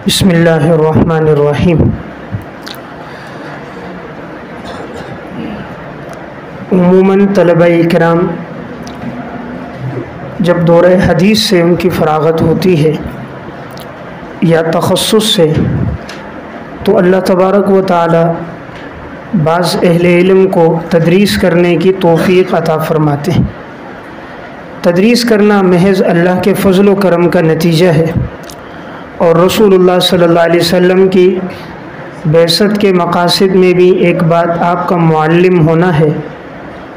बिस्मिल्लाहिर्रहमानिर्रहीम। उमूमन तलबा-ए किराम जब दौरे हदीस से उनकी फ़राग़त होती है या तख़स्सुस से, तो अल्लाह तबारक व तआला बाज़ अहले इल्म को तदरीस करने की तौफ़ीक़ अता फ़रमाते हैं। तदरीस करना महज़ अल्लाह के फ़ज़ल व करम का नतीजा है और रसूलुल्लाह सल्लल्लाहु अलैहि वसल्लम की बेअसत के मक़ासिद में भी एक बात आपका मुअल्लिम होना है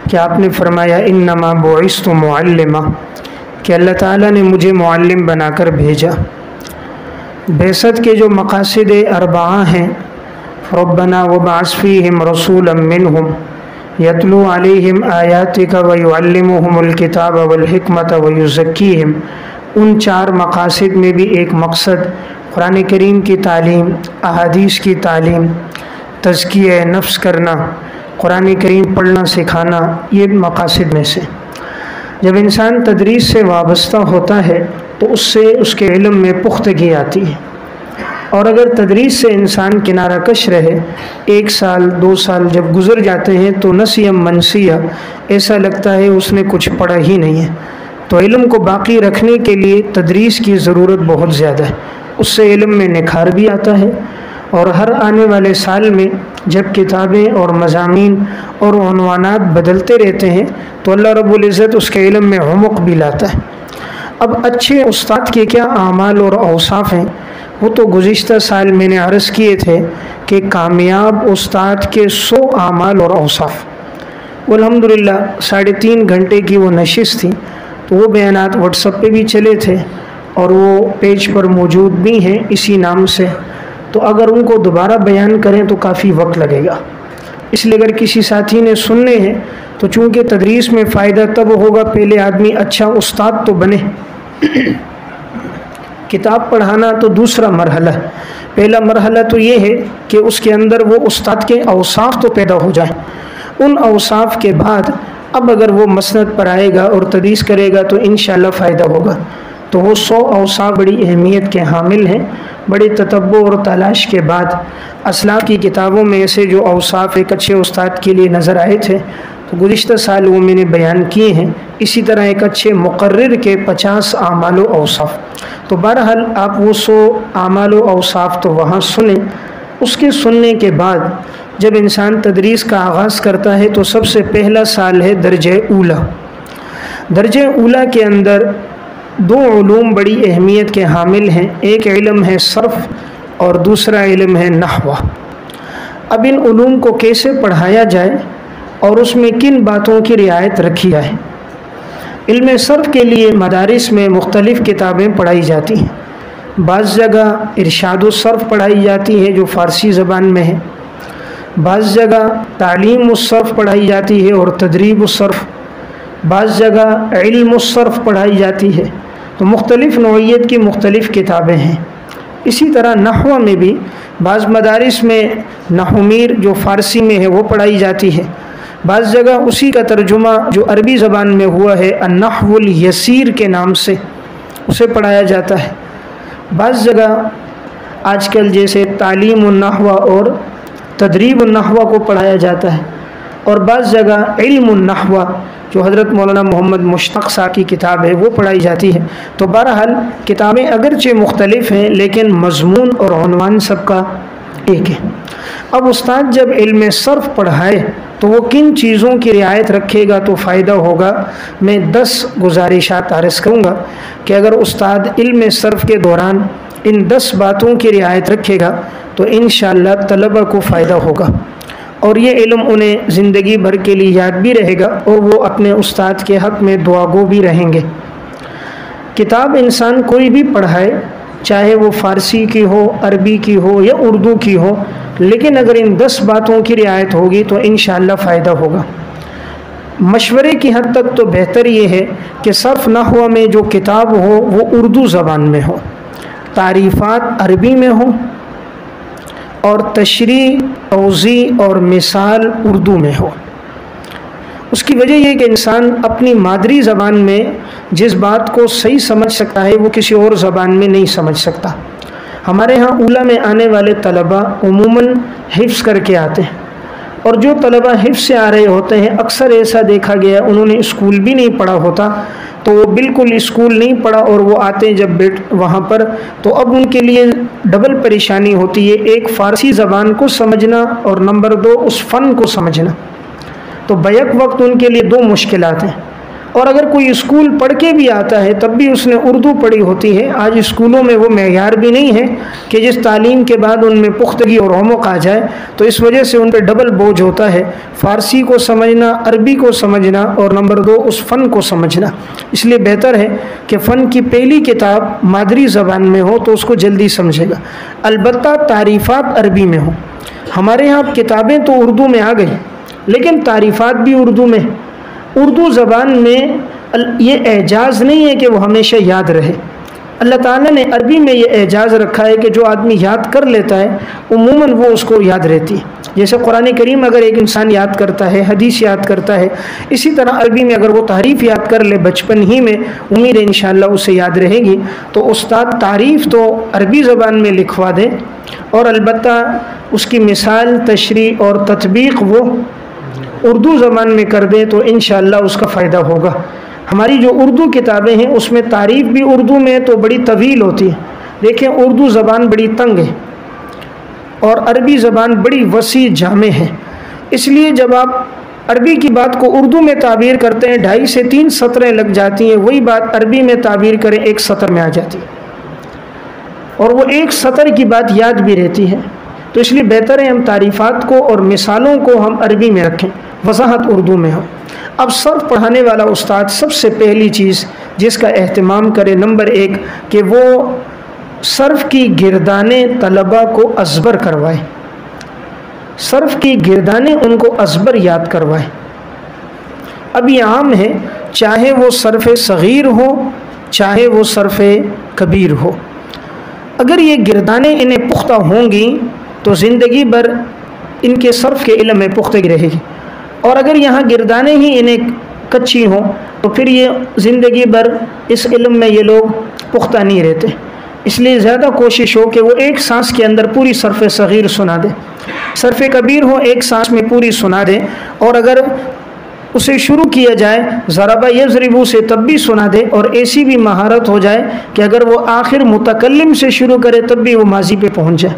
कि आपने फ़रमाया इन्नमा बुइस्तु मुअल्लिमा, कि अल्लाह ताला ने मुझे मुअल्लिम बनाकर भेजा। बेअसत के जो मक़ासिद अरबआ हैं, रब्बना वबअस फ़ीहिम रसूलन मिनहुम यतलू अलैहिम आयातिका व युअल्लिमुहुमुल किताब वल हिकमत व युज़क्कीहिम, उन चार मक़ासिद में भी एक मकसद कुरान करीम की तालीम, अहादीस की तालीम, तज़किया नफ्स करना, कुरान करीम पढ़ना सिखाना, ये मक़ासिद में से। जब इंसान तदरीस से वाबस्ता होता है तो उससे उसके इल्म में पुख्तगी आती है, और अगर तदरीस से इंसान किनारा कश रहे, 1 साल 2 साल जब गुज़र जाते हैं तो नसियम मनसिया, ऐसा लगता है उसने कुछ पढ़ा ही नहीं है। तो इल्म को बाकी रखने के लिए तदरीस की ज़रूरत बहुत ज़्यादा है, उससे इल्म में निखार भी आता है। और हर आने वाले साल में जब किताबें और मज़ामीन और उन्वानात बदलते रहते हैं तो अल्लाह रब्बुल इज़्ज़त उसके इल्म में उमुक़ भी लाता है। अब अच्छे उस्ताद के क्या आमाल और औसाफ़ हैं, वो तो गुज़िश्ता साल मैंने अर्ज़ किए थे कि कामयाब उस्ताद के 100 आमाल और औसाफ़। अल्हम्दुलिल्लाह 3.5 घंटे की वो नशिस्त थी, तो वो बयानात व्हाट्सएप पे भी चले थे और वो पेज पर मौजूद भी हैं इसी नाम से। तो अगर उनको दोबारा बयान करें तो काफ़ी वक्त लगेगा, इसलिए अगर किसी साथी ने सुनने हैं तो चूँकि तदरीस में फ़ायदा तब होगा पहले आदमी अच्छा उस्ताद तो बने। किताब पढ़ाना तो दूसरा मरहला है, पहला मरहला तो ये है कि उसके अंदर वो उस्ताद के औसाफ तो पैदा हो जाए। उन औसाफ के बाद अब अगर वो मसनद पर आएगा और तदरीस करेगा तो इंशाअल्लाह फ़ायदा होगा। तो वो 100 औसाफ बड़ी अहमियत के हामिल हैं। बड़े ततब्बुर और तलाश के बाद असलाफ़ की किताबों में ऐसे जो औसाफ एक अच्छे उस्ताद के लिए नज़र आए थे तो गुज़िश्ता साल वो मैंने बयान किए हैं। इसी तरह एक अच्छे मुक़र्रिर के 50 आमाल व औसाफ। तो बहरहाल आप वो 100 आमाल व औसाफ तो वहाँ सुने। उसके सुनने के बाद जब इंसान तदरीस का आगाज़ करता है तो सबसे पहला साल है दर्जे ऊला। दर्जे ऊला के अंदर 2 उलूम बड़ी अहमियत के हामिल हैं, एक इल्म है सर्फ़ और दूसरा इल्म है नहवा। अब इन उलूम को कैसे पढ़ाया जाए और उसमें किन बातों की रियायत रखी जाए। इल्म सर्फ़ के लिए मदारिस में मुख्तलिफ़ किताबें पढ़ाई जाती हैं। बाज़ जगह इरशादुस सर्फ़ पढ़ाई जाती है जो फ़ारसी ज़बान में है, बाज़ जगह तालीमुस सर्फ़ पढ़ाई जाती है और तदरीबुस सर्फ़, बाज़ जगह इल्मुस सर्फ़ पढ़ाई जाती है। तो मुख्तलिफ़ नौइयत की मुख्तलिफ़ किताबें हैं। इसी तरह नहवा में भी बाज़ मदारिस में नहुमीर जो फ़ारसी में है वो पढ़ाई जाती है, बाज़ जगह उसी का तर्जुमा जो अरबी ज़बान में हुआ है अन्नहवुल यसीर के नाम से उसे पढ़ाया जाता है। बाज़ जगह आजकल जैसे तालीमुन नहवा और तदरीबुन नहवा को पढ़ाया जाता है, और बाज़ जगह इल्मुन नहवा जो हज़रत मौलाना मोहम्मद मुश्ताक साहब की किताब है वो पढ़ाई जाती है। तो बहरहाल किताबें अगरचे मुख्तलिफ़ हैं लेकिन मज़मून और उन्वान सबका एक है। अब उस्ताद जब इल्म सर्फ़ पढ़ाए तो वो किन चीज़ों की रियायत रखेगा तो फ़ायदा होगा। मैं 10 गुजारिशात अर्ज़ करूँगा कि अगर उस्ताद इल्म सर्फ़ के दौरान इन 10 बातों की रियायत रखेगा तो इंशाअल्लाह तलबा को फ़ायदा होगा और ये इल्म उन्हें ज़िंदगी भर के लिए याद भी रहेगा और वो अपने उस्ताद के हक़ में दुआगो भी रहेंगे। किताब इंसान कोई भी पढ़ाए, चाहे वो फ़ारसी की हो, अरबी की हो या उर्दू की हो, लेकिन अगर इन 10 बातों की रियायत होगी तो इंशाअल्लाह फ़ायदा होगा। मशवरे की हद तक तो बेहतर ये है कि सर्फ़ नहवा में जो किताब हो वो उर्दू ज़बान में हो, तारीफ़ात अरबी में हो और तशरीह, तौज़ी और मिसाल उर्दू में हो। उसकी वजह यह कि इंसान अपनी मादरी ज़बान में जिस बात को सही समझ सकता है वो किसी और ज़बान में नहीं समझ सकता। हमारे यहाँ ऊला में आने वाले तलबा उमूमन हिफ्ज़ करके आते हैं, और जो तलबा हिफ्ज़ से आ रहे होते हैं अक्सर ऐसा देखा गया उन्होंने स्कूल भी नहीं पढ़ा होता, तो वो बिल्कुल स्कूल नहीं पढ़ा और वो आते हैं जब वहाँ पर, तो अब उनके लिए डबल परेशानी होती है, एक फ़ारसी ज़बान को समझना और नंबर 2 उस फ़न को समझना। तो बैक वक्त उनके लिए 2 मुश्किलात हैं। और अगर कोई स्कूल पढ़ के भी आता है तब भी उसने उर्दू पढ़ी होती है। आज स्कूलों में वो मेयार भी नहीं है कि जिस तालीम के बाद उनमें पुख्तगी और उमक़ आ जाए, तो इस वजह से उन पर डबल बोझ होता है, फ़ारसी को समझना, अरबी को समझना और नंबर 2 उस फ़न को समझना। इसलिए बेहतर है कि फ़न की पहली किताब मादरी ज़बान में हो तो उसको जल्दी समझेगा। अलबत्ता तारीफ़ात अरबी में हो। हमारे यहाँ किताबें तो उर्दू में आ गई लेकिन तारीफ़ात भी उर्दू में। उर्दू ज़बान में ये एजाज़ नहीं है कि वो हमेशा याद रहे। अल्लाह ताला ने अरबी में ये एजाज़ रखा है कि जो आदमी याद कर लेता है उमूमन वो उसको याद रहती है। जैसे कुरान करीम अगर एक इंसान याद करता है, हदीस याद करता है, इसी तरह अरबी में अगर वो तारीफ़ याद कर ले बचपन ही में, उम्मीद है इंशाअल्लाह उसे याद रहेगी। तो उस्ताद तारीफ़ तो अरबी ज़बान में लिखवा दें और अलबत्ता उसकी मिसाल, तशरीह और तत्बीक वो उर्दू ज़बान में कर दें तो इंशाअल्लाह उसका फ़ायदा होगा। हमारी जो उर्दू किताबें हैं उसमें तारीफ़ भी उर्दू में तो बड़ी तवील होती है। देखें उर्दू ज़बान बड़ी तंग है और अरबी ज़बान बड़ी वसी जामे है, इसलिए जब आप अरबी की बात को उर्दू में ताबीर करते हैं 2.5 से 3 सतरें लग जाती हैं, वही बात अरबी में ताबीर करें 1 सतर में आ जाती है और वो 1 सतर की बात याद भी रहती है। तो इसलिए बेहतर है हम तारीफ़ात को और मिसालों को हम अरबी में रखें, वज़ाहत उर्दू में हो। अब सर्फ़ पढ़ाने वाला उस्ताद सबसे पहली चीज़ जिसका एहतमाम करे नंबर 1 कि वो सर्फ़ की गिरदाने तलबा को अज़बर करवाए, सर्फ़ की गिरदाने उनको अज़बर याद करवाए। अब ये आम है, चाहे वो सर्फ़ सग़ीर हो चाहे वो सर्फ़ कबीर हो, अगर ये गिरदाने इन्हें पुख्ता होंगी तो ज़िंदगी भर इनके सर्फ़ के इल्म में पुख्तगी रहेगी, और अगर यहाँ गिरदाने ही इन्हें कच्ची हों तो फिर ये ज़िंदगी भर इस इल्म में ये लोग पुख्ता नहीं रहते। इसलिए ज़्यादा कोशिश हो कि वो एक सांस के अंदर पूरी सर्फ़ सग़ीर सुना दे, सर्फ़ कबीर हो एक सांस में पूरी सुना दे, और अगर उसे शुरू किया जाए ज़रबा यज़रिबू से तब भी सुना दे, और ऐसी भी महारत हो जाए कि अगर वो आखिर मुतकल्लिम से शुरू करे तब भी वो माजी पे पहुँच जाए।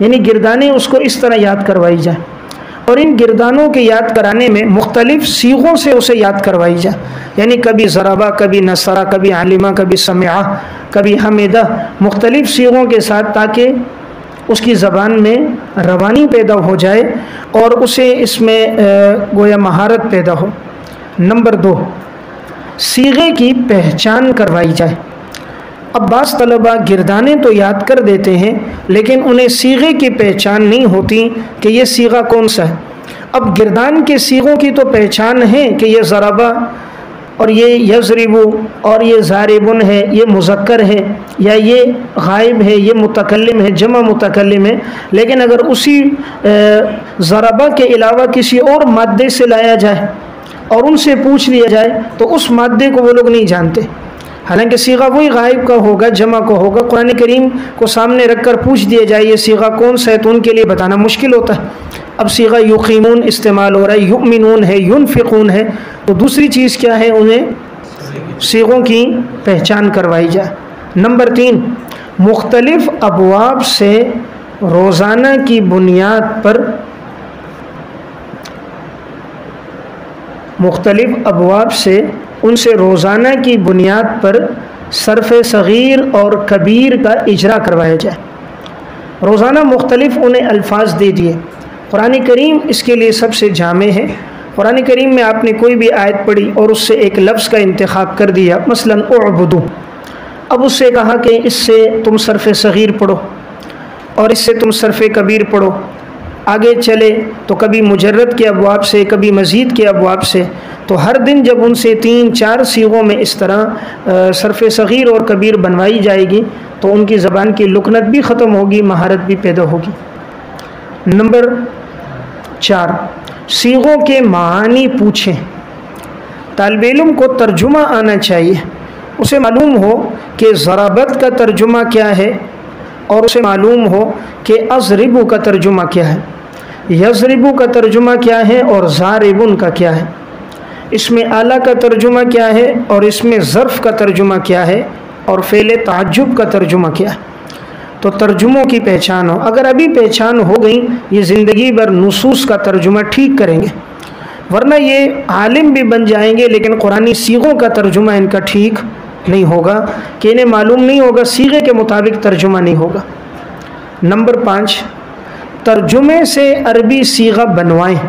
यानी गिरदाने उसको इस तरह याद करवाई जाए, और इन गिरदानों के याद कराने में मुख्तलिफ़ सीगों से उसे याद करवाई जाए, यानी कभी ज़रबा, कभी नसरा, कभी आलिमा, कभी समिआ, कभी हमिदा, मुख्तलिफ़ सीगों के साथ, ताकि उसकी ज़बान में रवानी पैदा हो जाए और उसे इसमें गोया महारत पैदा हो। नंबर 2, सीगे की पहचान करवाई जाए। अब बाज़ तलबा गिरदाने तो याद कर देते हैं लेकिन उन्हें सीगे की पहचान नहीं होती कि ये सीगा कौन सा है। अब गिरदान के सीगों की तो पहचान है कि ये ज़रबा और ये यज़रिबु और ये ज़ारिबुन है, ये मुज़क्कर है या ये गायब है, ये मुतकल्लिम है, जमा मुतकल्लिम है, लेकिन अगर उसी ज़रबा के अलावा किसी और मादे से लाया जाए और उनसे पूछ लिया जाए तो उस मादे को वो लोग नहीं जानते, हालांकि सीगा वही गायब का होगा, जमा का होगा। कुरान करीम को सामने रखकर पूछ दिया जाए ये सीगा कौन सा है तो उनके लिए बताना मुश्किल होता है। अब सीगा युक़ीमून इस्तेमाल हो रहा है, युमिनून है, युनफ़िक़ून है, तो दूसरी चीज़ क्या है, उन्हें सीगों की पहचान करवाई जाए। नंबर 3, मुख्तलिफ़ अबवाब से रोज़ाना की बुनियाद पर, मुख्तलिफ़ अबवाब से उनसे रोज़ाना की बुनियाद पर सर्फ़ सग़ीर और कबीर का इजरा करवाया जाए। रोज़ाना मुख्तलिफ़ उन्हें अल्फाज दे दिए। कुरान करीम इसके लिए सबसे जामे है। कुरान करीम में आपने कोई भी आयत पढ़ी और उससे एक लफ्ज़ का इंतखाब कर दिया, मसलन उअबुदू, अब उससे कहा कि इससे तुम सर्फ़ सग़ीर पढ़ो और इससे तुम सर्फ़ कबीर पढ़ो, आगे चले तो कभी मुजर्रद के अबवाब से, कभी मज़ीद के अबवाब से, तो हर दिन जब उनसे 3-4 सीगों में इस तरह सर्फ़ सग़ीर और कबीर बनवाई जाएगी तो उनकी ज़बान की लुकनत भी ख़त्म होगी, महारत भी पैदा होगी। नंबर 4, सीगों के मानी पूछें। तालिब इल्म को तर्जुमा आना चाहिए, उसे मालूम हो कि ज़राबत का तर्जुमा क्या है और उसे मालूम हो कि अज़रिबु का तर्जुमा क्या है, यज़रिबु का तर्जुमा क्या है और ज़ारिबुन का क्या है, इसमें आला का तर्जुमा क्या है और इसमें ज़र्फ़ का तर्जुमा क्या है और फ़ेल ताज्जुब का तर्जुमा क्या है। तो तर्जुमों की पहचान हो, अगर अभी पहचान हो गई ये ज़िंदगी भर नुसूस का तर्जुमा ठीक करेंगे, वरना ये आलिम भी बन जाएंगे लेकिन कुरानी सीगों का तर्जुमा इनका ठीक नहीं होगा कि इन्हें मालूम नहीं होगा, सीगे के मुताबिक तर्जुमा नहीं होगा। नंबर 5, तर्जुमे से अरबी सीगा बनवाएं।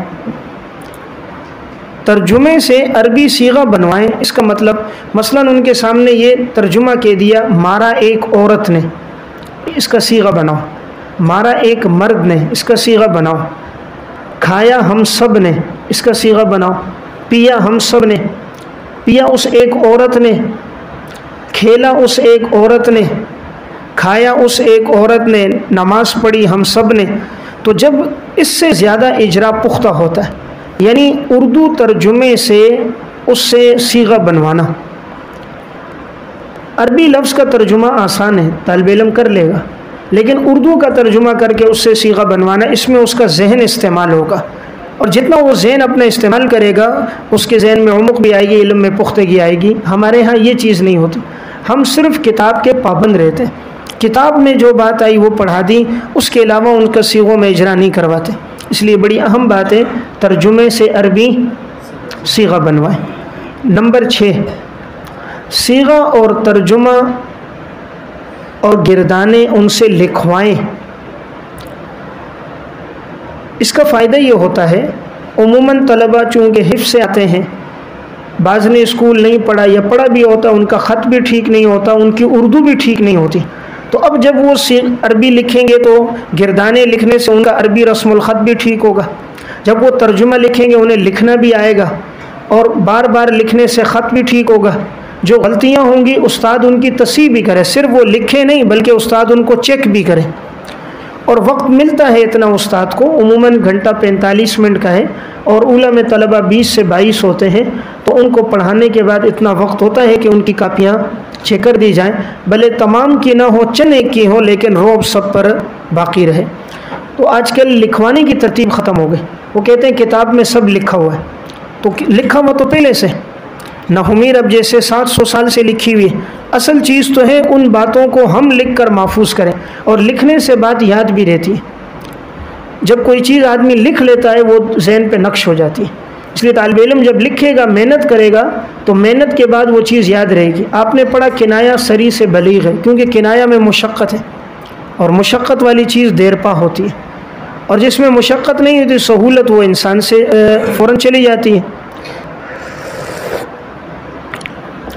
तर्जुमे से अरबी सीगा बनवाएं, इसका मतलब मसलन उनके सामने ये तर्जुमा कह दिया, मारा एक औरत ने, इसका सीगा बनाओ, मारा एक मर्द ने, इसका सीगा बनाओ, खाया हम सब ने, इसका सीगा बनाओ, पिया हम सब ने, पिया उस एक औरत ने, खेला उस एक औरत ने, खाया उस एक औरत ने, नमाज पढ़ी हम सब ने। तो जब इससे ज़्यादा इजरा पुख्ता होता है, यानी उर्दू तर्जुमे से उससे सीगा बनवाना। अरबी लफ्ज़ का तर्जुमा आसान है, तालिब इल्म कर लेगा, लेकिन उर्दू का तर्जुमा करके उससे सीगा बनवाना, इसमें उसका जहन इस्तेमाल होगा, और जितना वो जहन अपना इस्तेमाल करेगा उसके जहन में उम्क भी आएगी, इल्म में पुख्तगी आएगी। हमारे यहाँ ये चीज़ नहीं होती, हम सिर्फ किताब के पाबंद रहते हैं, किताब में जो बात आई वो पढ़ा दी, उसके अलावा उनका सीगों में इजरा नहीं करवाते। इसलिए बड़ी अहम बात है तर्जुमे से अरबी सीगा बनवाएं। नंबर 6, सीगा और तर्जुमा और गिरदाने उनसे लिखवाएं। इसका फ़ायदा ये होता है, उमूमन तलबा चूँकि हिफ्ज़ से आते हैं, बाज़ ने स्कूल नहीं पढ़ा या पढ़ा भी होता, उनका ख़त भी ठीक नहीं होता, उनकी उर्दू भी ठीक नहीं होती, तो अब जब वो अरबी लिखेंगे तो गिरदाने लिखने से उनका अरबी रस्मुल ख़त भी ठीक होगा, जब वो तर्जुमा लिखेंगे उन्हें लिखना भी आएगा और बार बार लिखने से ख़त भी ठीक होगा। जो गलतियाँ होंगी उस्ताद उनकी तस्हीह भी करे, सिर्फ वो लिखे नहीं बल्कि उस्ताद उनको चेक भी करे। और वक्त मिलता है इतना उस्ताद को, उमूमन घंटा 45 मिनट का है, और ऊला में तलबा 20 से 22 होते हैं, तो उनको पढ़ाने के बाद इतना वक्त होता है कि उनकी कापियाँ चेक कर दी जाएं, भले तमाम की ना हो, चंद एक की हो, लेकिन रोब सब पर बाकी रहे। तो आजकल लिखवाने की तरतीब ख़त्म हो गई, वो कहते हैं किताब में सब लिखा हुआ है, तो लिखा हुआ तो पहले से नहुमीर अब जैसे 700 साल से लिखी हुई है। असल चीज़ तो है उन बातों को हम लिख कर महफूज करें, और लिखने से बात याद भी रहती है। जब कोई चीज़ आदमी लिख लेता है वो जहन पे नक्श हो जाती है। इसलिए तालिब इल्म जब लिखेगा, मेहनत करेगा, तो मेहनत के बाद वो चीज़ याद रहेगी। आपने पढ़ा किनाया सरी से बलीग है, क्योंकि किनाया में मुशक्क़त है, और मुशक्क़त वाली चीज़ देरपा होती है, और जिसमें मुशक्क़त नहीं होती सहूलत वो इंसान से फ़ौरन चली जाती है।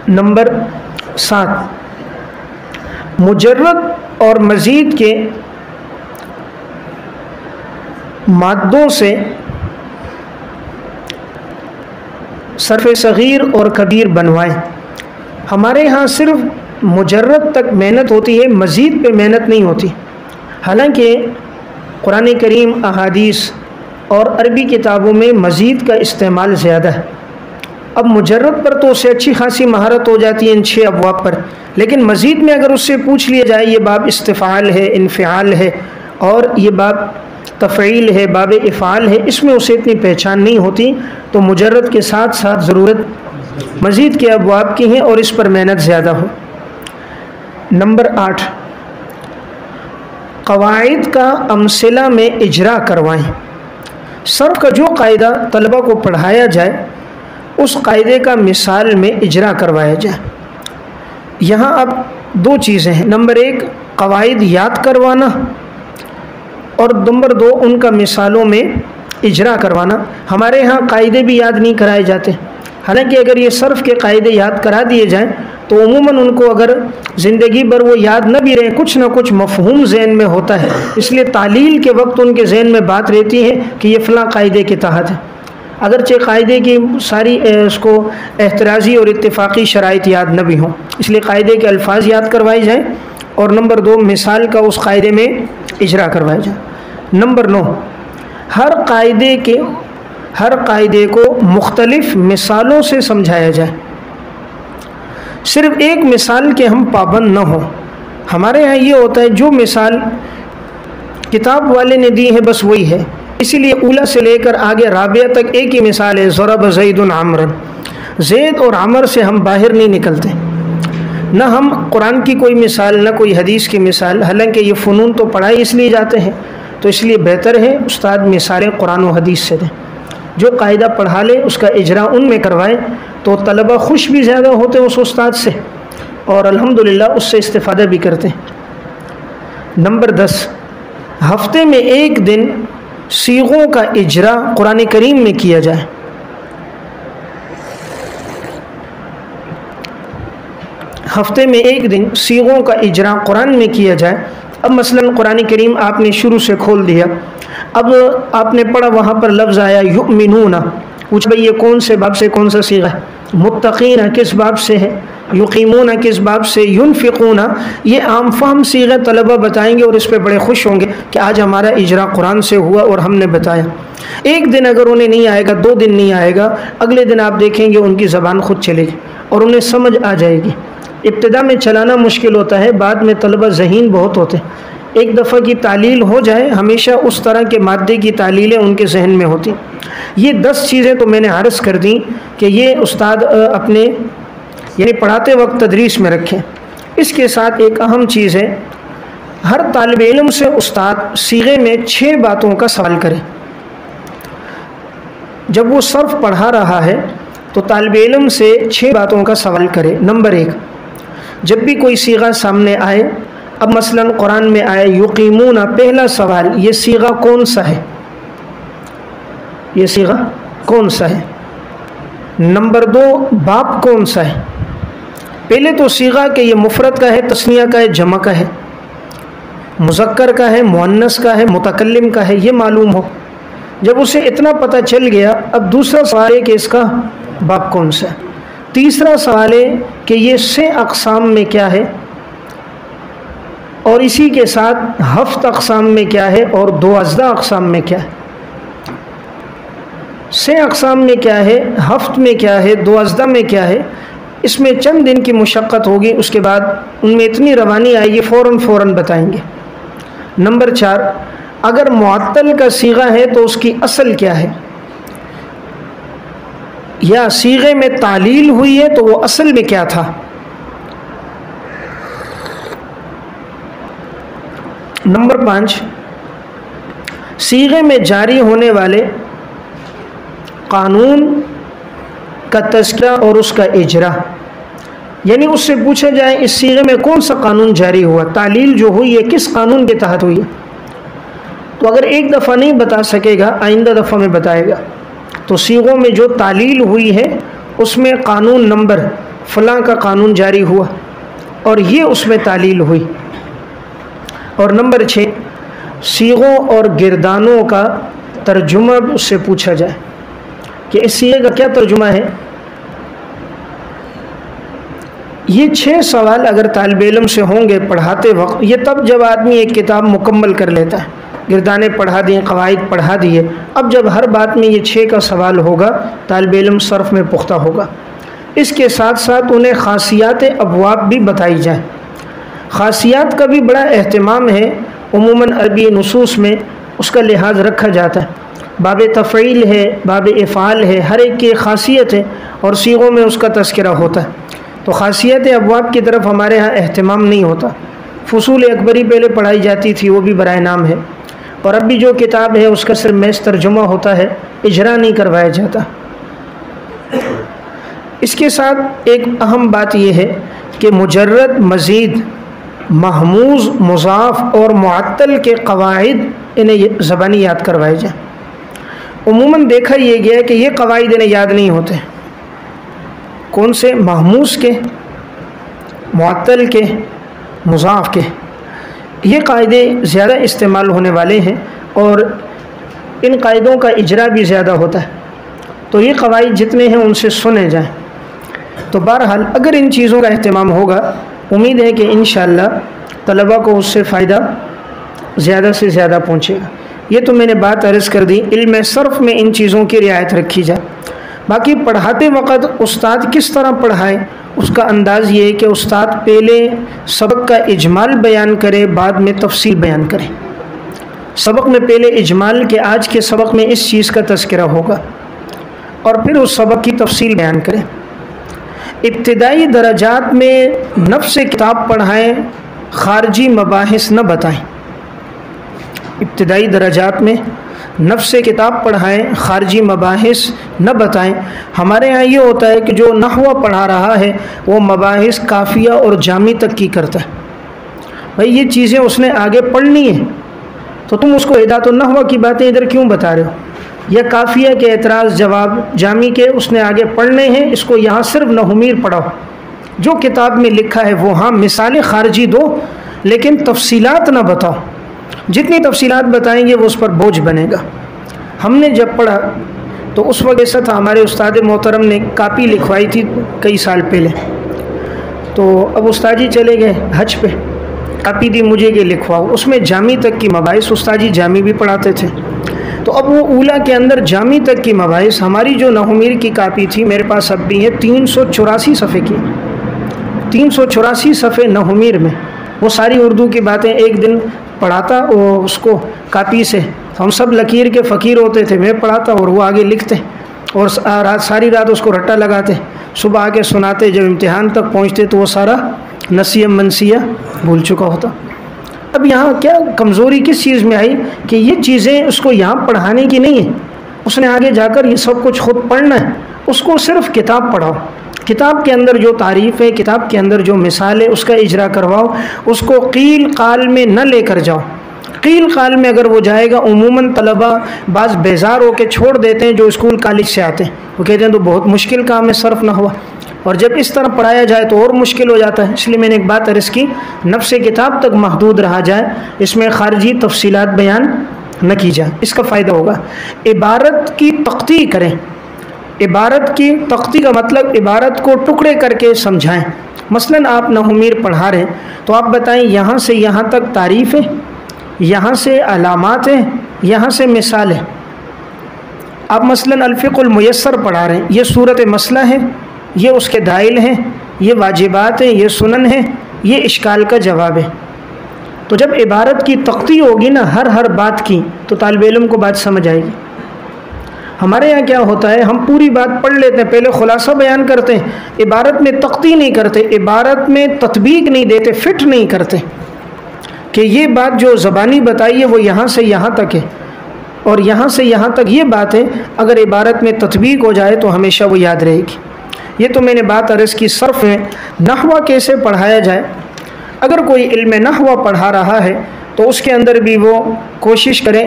नंबर 7, मुजर्रद और मज़ीद के मादों से सर्फ़ सग़ीर और कबीर बनवाएं। हमारे यहाँ सिर्फ मुजर्रद तक मेहनत होती है, मज़ीद पे मेहनत नहीं होती। हालांकि कुरान करीम, अहादीस और अरबी किताबों में मज़ीद का इस्तेमाल ज़्यादा है। अब मुजर्रद पर तो उससे अच्छी खासी महारत हो जाती है इन 6 अबवाब पर, लेकिन मज़ीद में अगर उससे पूछ लिया जाए ये बाब इस्तिफ़ाल है, इन्फ़िआल है, और ये बाब तफ़ईल है, बाब इफ़ाल है, इसमें उसे इतनी पहचान नहीं होती। तो मुजर्रद के साथ साथ ज़रूरत मज़ीद के अबवाब की है और इस पर मेहनत ज़्यादा हो। नंबर 8, क़वाइद का अमसिला में इजरा करवाएं। सर्फ़ का जो कायदा तलबा को पढ़ाया जाए उस कायदे का मिसाल में इजरा करवाया जाए। यहाँ अब 2 चीज़ें हैं, नंबर 1 क़वाइद याद करवाना, और नंबर 2 उनका मिसालों में इजरा करवाना। हमारे यहाँ कायदे भी याद नहीं कराए जाते, हालांकि अगर ये सर्फ़ के कायदे याद करा दिए जाएं तो उमूमन उनको अगर ज़िंदगी भर वो याद न भी रहे, कुछ ना कुछ मफ़हूम ज़हन में होता है, इसलिए तालील के वक्त उनके ज़हन में बात रहती है कि ये फ़लाँ कायदे के तहत है, अगरचे कायदे की सारी उसको एहतराज़ी और इत्तेफ़ाक़ी शराइत याद न भी हों, इसलिए कायदे के अल्फाज याद करवाए जाएँ, और नंबर 2 मिसाल का उस कायदे में इजरा करवाया जाए। नंबर 9, हर कायदे को मुख्तलिफ़ मिसालों से समझाया जाए। सिर्फ एक मिसाल के हम पाबंद न हों, हमारे यहाँ ये होता है जो मिसाल किताब वाले ने दी है बस वही है, इसीलिए उला से लेकर आगे राबिया तक एक ही मिसाल है, ज़रब ज़ैदुन अमरन। ज़ैद और अमर से हम बाहर नहीं निकलते, न हम कुरान की कोई मिसाल न कोई हदीस की मिसाल। हालांकि ये फ़नून तो पढ़ाई इसलिए जाते हैं, तो इसलिए बेहतर है उस्ताद मिसालें कुरान और हदीस से दें। जो कायदा पढ़ा ले उसका इजरा उनमें करवाएं, तो तलबा खुश भी ज़्यादा होते हैं उस उस्ताद से और अल्हम्दुलिल्लाह उससे इस्तिफ़ादा भी करते हैं। नंबर 10, हफ्ते में एक दिन सीगों का इजरा कुरान करीम में किया जाए। हफ्ते में एक दिन सीगों का इजरा कुरान में किया जाए। अब मसलन कुरान करीम आपने शुरू से खोल दिया, अब आपने पढ़ा वहाँ पर लफ्ज़ आया युमिनूना, पूछ भाई ये कौन से बाब से कौन सा सीगा है? मुत्तकीना किस बाब से है? युकीमूना किस बाब से? युनफिकूना, ये आम फाहम सीगा तलबा बताएंगे और इस पर बड़े खुश होंगे कि आज हमारा इजरा कुरान से हुआ और हमने बताया। एक दिन अगर उन्हें नहीं आएगा, 2 दिन नहीं आएगा, अगले दिन आप देखेंगे उनकी ज़बान खुद चलेगी और उन्हें समझ आ जाएगी। इब्तिदा में चलाना मुश्किल होता है, बाद में तलबा ज़हीन बहुत होते हैं। एक दफ़ा की तालील हो जाए, हमेशा उस तरह के मादे की तालीलें उनके जहन में होती। ये 10 चीज़ें तो मैंने अर्ज़ कर दी कि ये उस्ताद अपने यानी पढ़ाते वक्त तदरीस में रखें। इसके साथ एक अहम चीज़ है, हर तालिब इल्म से उस्ताद सीगे में 6 बातों का सवाल करे। जब वो सर्फ पढ़ा रहा है तो तालिब इल्म से 6 बातों का सवाल करे। नंबर 1, जब भी कोई सीगा सामने आए, अब मसलन कुरान में आया युकीमूना, पहला सवाल ये सीगा कौन सा है? ये सीगा कौन सा है? नंबर 2, बाप कौन सा है? पहले तो सीगा कि ये मुफरद का है, तस्निया का है, जमा का है, मुज़क्कर का है, मुअन्नस का है, मुतकल्लिम का है, ये मालूम हो। जब उसे इतना पता चल गया, अब दूसरा सवाल है कि इसका बाप कौन सा है। तीसरा सवाल है कि ये 6 अक़साम में क्या है और इसी के साथ हफ्त अक़साम में क्या है और 2 अज़दा अक़साम में क्या है। 6 अक़साम में क्या है, हफ्त में क्या है, 2 अज़दा में क्या है, इसमें चंद दिन की मुशक्क़त होगी, उसके बाद उनमें इतनी रवानी आएगी फ़ौरन बताएंगे। नंबर 4, अगर मुअत्तल का सीगा है तो उसकी असल क्या है, या सीगे में तालील हुई है तो वो असल में क्या था। नंबर 5, सीगे में जारी होने वाले कानून का तज़किरा और उसका इजरा, यानी उससे पूछा जाए इस सीगे में कौन सा कानून जारी हुआ, तालील जो हुई है किस कानून के तहत हुई है। तो अगर एक दफ़ा नहीं बता सकेगा, आइंदा दफ़ा में बताएगा। तो सीगों में जो तालील हुई है उसमें कानून नंबर फ़लाँ का कानून जारी हुआ और ये उसमें तालील हुई। और नंबर 6, सीगों और गिरदानों का तर्जुमा उससे पूछा जाए कि इस सीगे का क्या तर्जुमा है। ये 6 सवाल अगर तालिब इल्म से होंगे पढ़ाते वक्त, ये तब जब आदमी एक किताब मुकम्मल कर लेता है, गिरदाने पढ़ा दिए, कवाइद पढ़ा दिए, अब जब हर बात में ये 6 का सवाल होगा, तालिब इल्म सर्फ में पुख्ता होगा। इसके साथ साथ उन्हें ख़ासियात अबवाब भी बताई जाए। ख़ासियात का भी बड़ा एहतमाम है, उमूमन अरबी नुसूस में उसका लिहाज रखा जाता है। बाब तफ़ईल है, बाब इफ़ाल है, हर एक की ख़ासियत है और सीगों में उसका तज़किरा होता है। तो ख़ासियत अबवाब की तरफ हमारे यहाँ एहतमाम नहीं होता। फ़ुसूल अकबरी पहले पढ़ाई जाती थी, वो भी बराए नाम है, और अब भी जो किताब है उसका सिर्फ महज़ तर्जुमा होता है, इजरा नहीं करवाया जाता। इसके साथ एक अहम बात यह है कि मुजर्रद, मज़ीद, महमूज़, मुज़ाफ़ और मुअत्तल के क़वाइद इन्हें ज़बानी याद करवाए जाए। उमूमन देखा यह गया कि ये क़वाइद इन्हें याद नहीं होते। कौन से? महमूज़ के, मुअत्तल के, मुज़ाफ़ के। ये कायदे ज़्यादा इस्तेमाल होने वाले हैं और इन कायदों का इजरा भी ज़्यादा होता है। तो ये क़वाइद जितने हैं उनसे सुने जाएं। तो बहरहाल अगर इन चीज़ों का अहतमाम होगा, उम्मीद है कि इंशाअल्लाह तलबा को उससे फ़ायदा ज़्यादा से ज़्यादा पहुँचेगा। ये तो मैंने बात अर्ज़ कर दी, इल्म सर्फ़ में इन चीज़ों की रियायत रखी जाए। बाकी पढ़ाते वक़्त उस्ताद किस तरह पढ़ाए उसका अंदाज़ ये है कि उस्ताद पहले सबक का इजमाल बयान करे, बाद में तफसील बयान करे। सबक में पहले इजमाल के आज के सबक में इस चीज़ का तज़किरा होगा और फिर उस सबक की तफसील बयान करें। इब्तिदाई दराजात में नफ्स किताब पढ़ाएं, ख़ारजी मबाहिस न बताएं। इब्तिदाई दराजात में नफ्स किताब पढ़ाएं, ख़ारजी मबाहिस न बताएं। हमारे यहाँ ये होता है कि जो नहवा पढ़ा रहा है वो मबाहिस काफ़िया और जामी तक की करता है। भाई ये चीज़ें उसने आगे पढ़नी है तो तुम उसको हिदायत नहवा की बातें इधर क्यों बता रहे हो, या काफ़िया के एतराज़ जवाब जामी के उसने आगे पढ़ने हैं, इसको यहाँ सिर्फ नहुमीर पढ़ाओ। जो किताब में लिखा है वो हाँ मिसालें ख़ारजी दो लेकिन तफसीलात ना बताओ। जितनी तफसीलात बताएंगे वो उस पर बोझ बनेगा। हमने जब पढ़ा तो उस वक्त ऐसा था, हमारे उस्ताद मोहतरम ने कापी लिखवाई थी कई साल पहले, तो अब उस्ताद जी चले गए हज पे, कापी दी मुझे कि लिखवाओ। उसमें जामी तक की मबाइस, उस्ताद जी जामी भी पढ़ाते थे, तो अब वो ऊला के अंदर जामी तक की मबाइस, हमारी जो नहुमीर की कापी थी मेरे पास अब भी है 384 सफ़े की, 384 सफ़े नहुमीर में वो सारी उर्दू की बातें एक दिन पढ़ाता और उसको कापी से, हम सब लकीर के फ़कीर होते थे, मैं पढ़ाता और वो आगे लिखते और सारी रात उसको रट्टा लगाते, सुबह आके सुनाते, जब इम्तिहान तक पहुँचते तो वो सारा नसिया मनसिया भूल चुका होता। अब यहाँ क्या कमज़ोरी किस चीज़ में आई कि ये चीज़ें उसको यहाँ पढ़ाने की नहीं है, उसने आगे जाकर ये सब कुछ खुद पढ़ना है। उसको सिर्फ किताब पढ़ाओ, किताब के अंदर जो तारीफ़ है, किताब के अंदर जो मिसाल है उसका इजरा करवाओ। उसको क़ील क़ाल में न लेकर जाओ। क़ील क़ाल में अगर वो जाएगा, उमूमन तलबा बाज़ बेजार होकर छोड़ देते हैं जो स्कूल कॉलेज से आते हैं, वो कहते हैं तो बहुत मुश्किल काम है, सर्फ ना हुआ। और जब इस तरह पढ़ाया जाए तो और मुश्किल हो जाता है। इसलिए मैंने एक बात अर्ज़ की, नफ्स किताब तक महदूद रहा जाए, इसमें ख़ारजी तफसीलात बयान न की जाए, इसका फ़ायदा होगा। इबारत की तख्ती करें। इबारत की तख्ती का मतलब इबारत को टुकड़े करके समझाएं। मसलन आप नहुमीर पढ़ा रहे हैं तो आप बताएं यहाँ से यहाँ तक तारीफ़ है, यहाँ से अलामात है, यहाँ से मिसाल है। आप मसलन अल-फ़िक़्हुल मुयस्सर पढ़ा रहे हैं, ये सूरत मसला है, ये उसके दाइल हैं, ये वाजिबात हैं, ये सुनन है, ये इश्काल का जवाब है। तो जब इबारत की तख्ती होगी ना हर बात की, तो तालिब इल्म को बात समझ आएगी। हमारे यहाँ क्या होता है, हम पूरी बात पढ़ लेते हैं, पहले खुलासा बयान करते हैं, इबारत में तख्ती नहीं करते, इबारत में तत्बीक नहीं देते, फिट नहीं करते कि ये बात जो ज़बानी बताई है वो यहाँ से यहाँ तक है और यहाँ से यहाँ तक ये बात है। अगर इबारत में तत्बीक हो जाए तो हमेशा वो याद रहेगी। ये तो मैंने बात अर्ज़ की सर्फ़ में नहवा कैसे पढ़ाया जाए। अगर कोई इल्म नहवा पढ़ा रहा है तो उसके अंदर भी वो कोशिश करें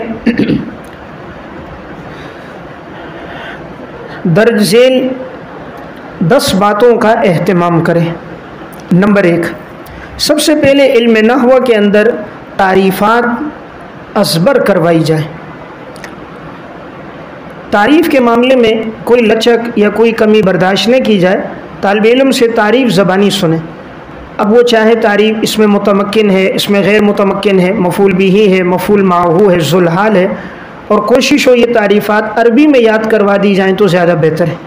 दर्ज झेल 10 बातों का एहतमाम करें। नंबर 1, सबसे पहले इल्म नहवा के अंदर तारीफ़ात अज़बर करवाई जाए। तारीफ़ के मामले में कोई लचक या कोई कमी बर्दाश्त न की जाए। तालिब इल्म से तारीफ़ ज़बानी सुने। अब वो चाहे तारीफ़ इसमें मुतमक्किन है, इसमें गैर मुतमक्किन है, मफ़ूल बिही है, मफ़ूल माहू है, ज़ुलहाल है, और कोशिश हो ये तारीफ़ात अरबी में याद करवा दी जाएँ तो ज़्यादा बेहतर है।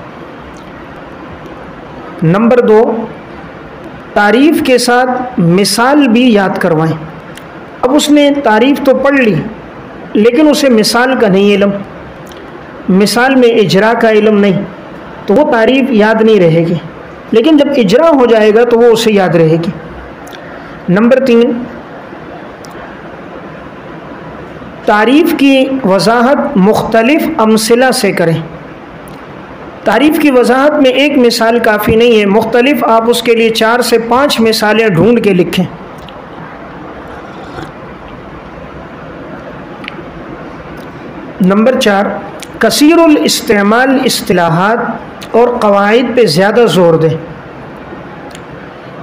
नंबर 2, तारीफ़ के साथ मिसाल भी याद करवाएं। अब उसने तारीफ़ तो पढ़ ली लेकिन उसे मिसाल का नहीं इल्म, मिसाल में इजरा का इल्म नहीं, तो वो तारीफ़ याद नहीं रहेगी, लेकिन जब इजरा हो जाएगा तो वो उसे याद रहेगी। नंबर 3, तारीफ़ की वजाहत मुख्तलिफ़ अमसिला से करें। तारीफ़ की वजाहत में एक मिसाल काफ़ी नहीं है, मुख्तलिफ़ आप उसके लिए 4 से 5 मिसालें ढूंढ के लिखें। नंबर 4, कसीरुल इस्तेमाल इस्तिलाहात और क़वाइद पे ज़्यादा ज़ोर दें।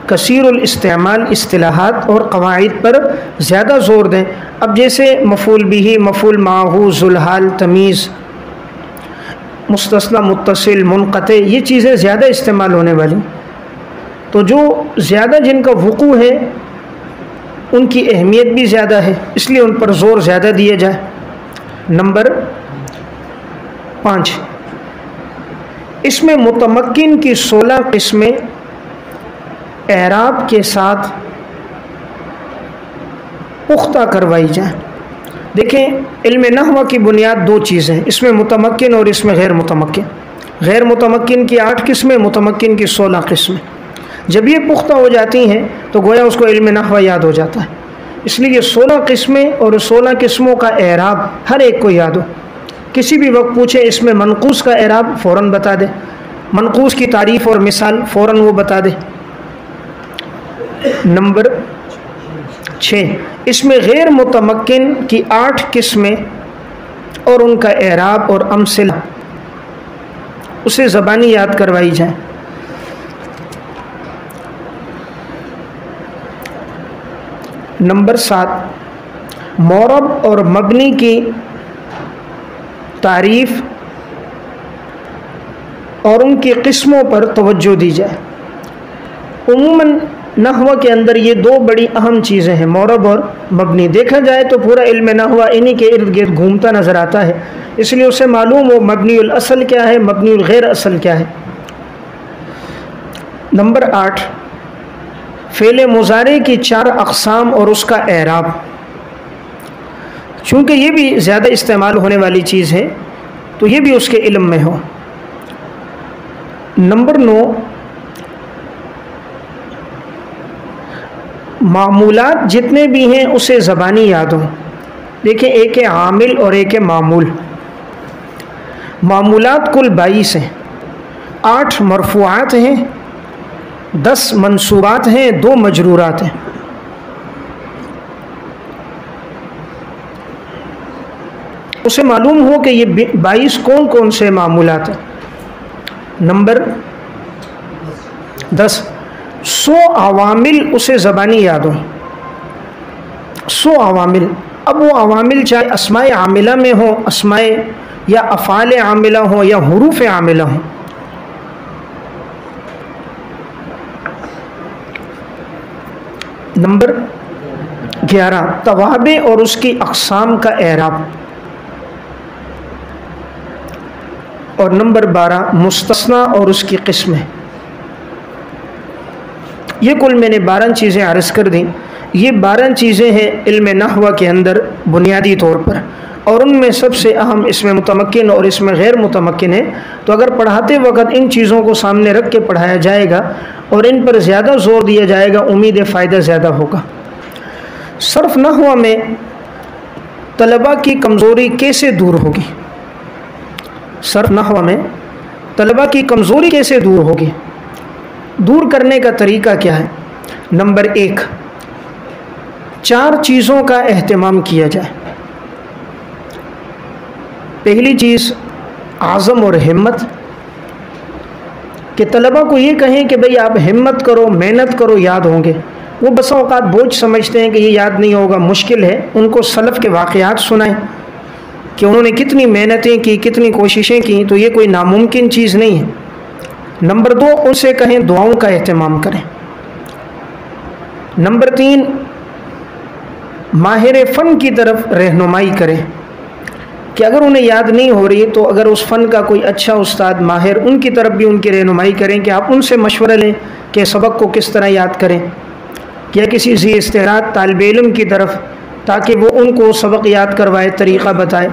कसीरुल इस्तेमाल इस्तिलाहात और क़वाइद पर ज़्यादा ज़ोर दें। अब जैसे मफ़ूल बिही, मफ़ूल माहू, ज़ुलहाल, तमीज़, मुस्तस्ना, मुत्तसिल, मुनक़ते, ये चीज़ें ज़्यादा इस्तेमाल होने वाली, तो जो ज़्यादा जिनका वक़ू है उनकी अहमियत भी ज़्यादा है, इसलिए उन पर ज़ोर ज़्यादा दिया जाए। नंबर 5, इसमें मुतमक्किन की 16 किस्में एराब के साथ पुख्ता करवाई जाए। देखें, इल्म नहव की बुनियाद दो चीज़ें हैं, इसमें मुतमक्किन और इसमें गैर मुतमक्किन। गैर मुतमक्किन की 8 किस्में, मुतमक्किन की 16 किस्में। जब ये पुख्ता हो जाती हैं तो गोया उसको इल्म नहव याद हो जाता है। इसलिए ये 16 किस्में और 16 किस्मों का एराब हर एक को याद हो। किसी भी वक्त पूछे इसमें मनकूस का एराब, फ़ौरन बता दे। मनकूस की तारीफ़ और मिसाल फ़ौरन वो बता दे। नंबर 6, इसमें गैर मुतमक्किन की 8 किस्में और उनका एराब और अमसिला उसे ज़बानी याद करवाई जाए। नंबर 7, मौरब और मबनी की तारीफ़ और उनकी किस्मों पर तवज्जो दी जाए। उमूमन नहव के अंदर ये दो बड़ी अहम चीज़ें हैं, मौरब और मबनी। देखा जाए तो पूरा इल्म नहव इन्हीं के इर्द गिर्द घूमता नज़र आता है, इसलिए उसे मालूम हो मबनीउल असल क्या है, मबनीउल गैर असल क्या है। नंबर 8, फ़ेल मुज़ारे की 4 अक़साम और उसका एराब, चूँकि ये भी ज़्यादा इस्तेमाल होने वाली चीज़ है तो ये भी उसके इल्म में हो। नंबर 9, मामूलात जितने भी हैं उसे ज़बानी याद हो। देखिए, एक है आमिल और एक है मामूल। मामूलात कुल 22 हैं, 8 मरफूआत हैं, 10 मंसूबात हैं, 2 मजरूरात हैं। उसे मालूम हो कि ये 22 कौन कौन से मामूलात हैं। नंबर 10, 100 अवामिल उसे ज़बानी याद हो। 100 अवामिल, अब वो अवामिल चाहे अस्माए आमिला में हो, अस्माए या अफ़ाल आमिला हो या हुरूफ आमिला हो। नंबर 11, तवाबे और उसकी अक़साम का एराब। और नंबर 12, मुस्तस्ना और उसकी किस्में। ये कुल मैंने 12 चीज़ें अर्ज़ कर दी। ये 12 चीज़ें हैं इल्म नहव के अंदर बुनियादी तौर पर, और उनमें सबसे अहम इसमें मुतमक्किन और इसमें गैर मुतमक्किन है। तो अगर पढ़ाते वक्त इन चीज़ों को सामने रख के पढ़ाया जाएगा और इन पर ज़्यादा ज़ोर दिया जाएगा, उम्मीद फ़ायदा ज़्यादा होगा। सर्फ नहव में तलबा की कमज़ोरी कैसे दूर होगी? सर्फ नहव में तलबा की कमज़ोरी कैसे दूर होगी? दूर करने का तरीका क्या है? नंबर 1, 4 चीज़ों का एहतमाम किया जाए। पहली चीज़ आज़म और हिम्मत, कि तलबा को ये कहें कि भाई आप हिम्मत करो, मेहनत करो, याद होंगे। वो बसा औक़ात बोझ समझते हैं कि ये याद नहीं होगा, मुश्किल है। उनको सलफ़ के वाक़यात सुनाएं कि उन्होंने कितनी मेहनतें की, कितनी कोशिशें की, तो ये कोई नामुमकिन चीज़ नहीं है। नंबर 2, उनसे कहें दुआओं का एहतमाम करें। नंबर 3, माहिर फ़न की तरफ रहनुमाई करें कि अगर उन्हें याद नहीं हो रही तो अगर उस फ़न का कोई अच्छा उस्ताद माहिर, उनकी तरफ भी उनकी रहनुमाई करें कि आप उनसे मशवरा लें कि सबक को किस तरह याद करें, या किसी ज़ी इस्तिरात तालिब इल्म की तरफ, ताकि वो उनको सबक याद करवाए, तरीक़ा बताए।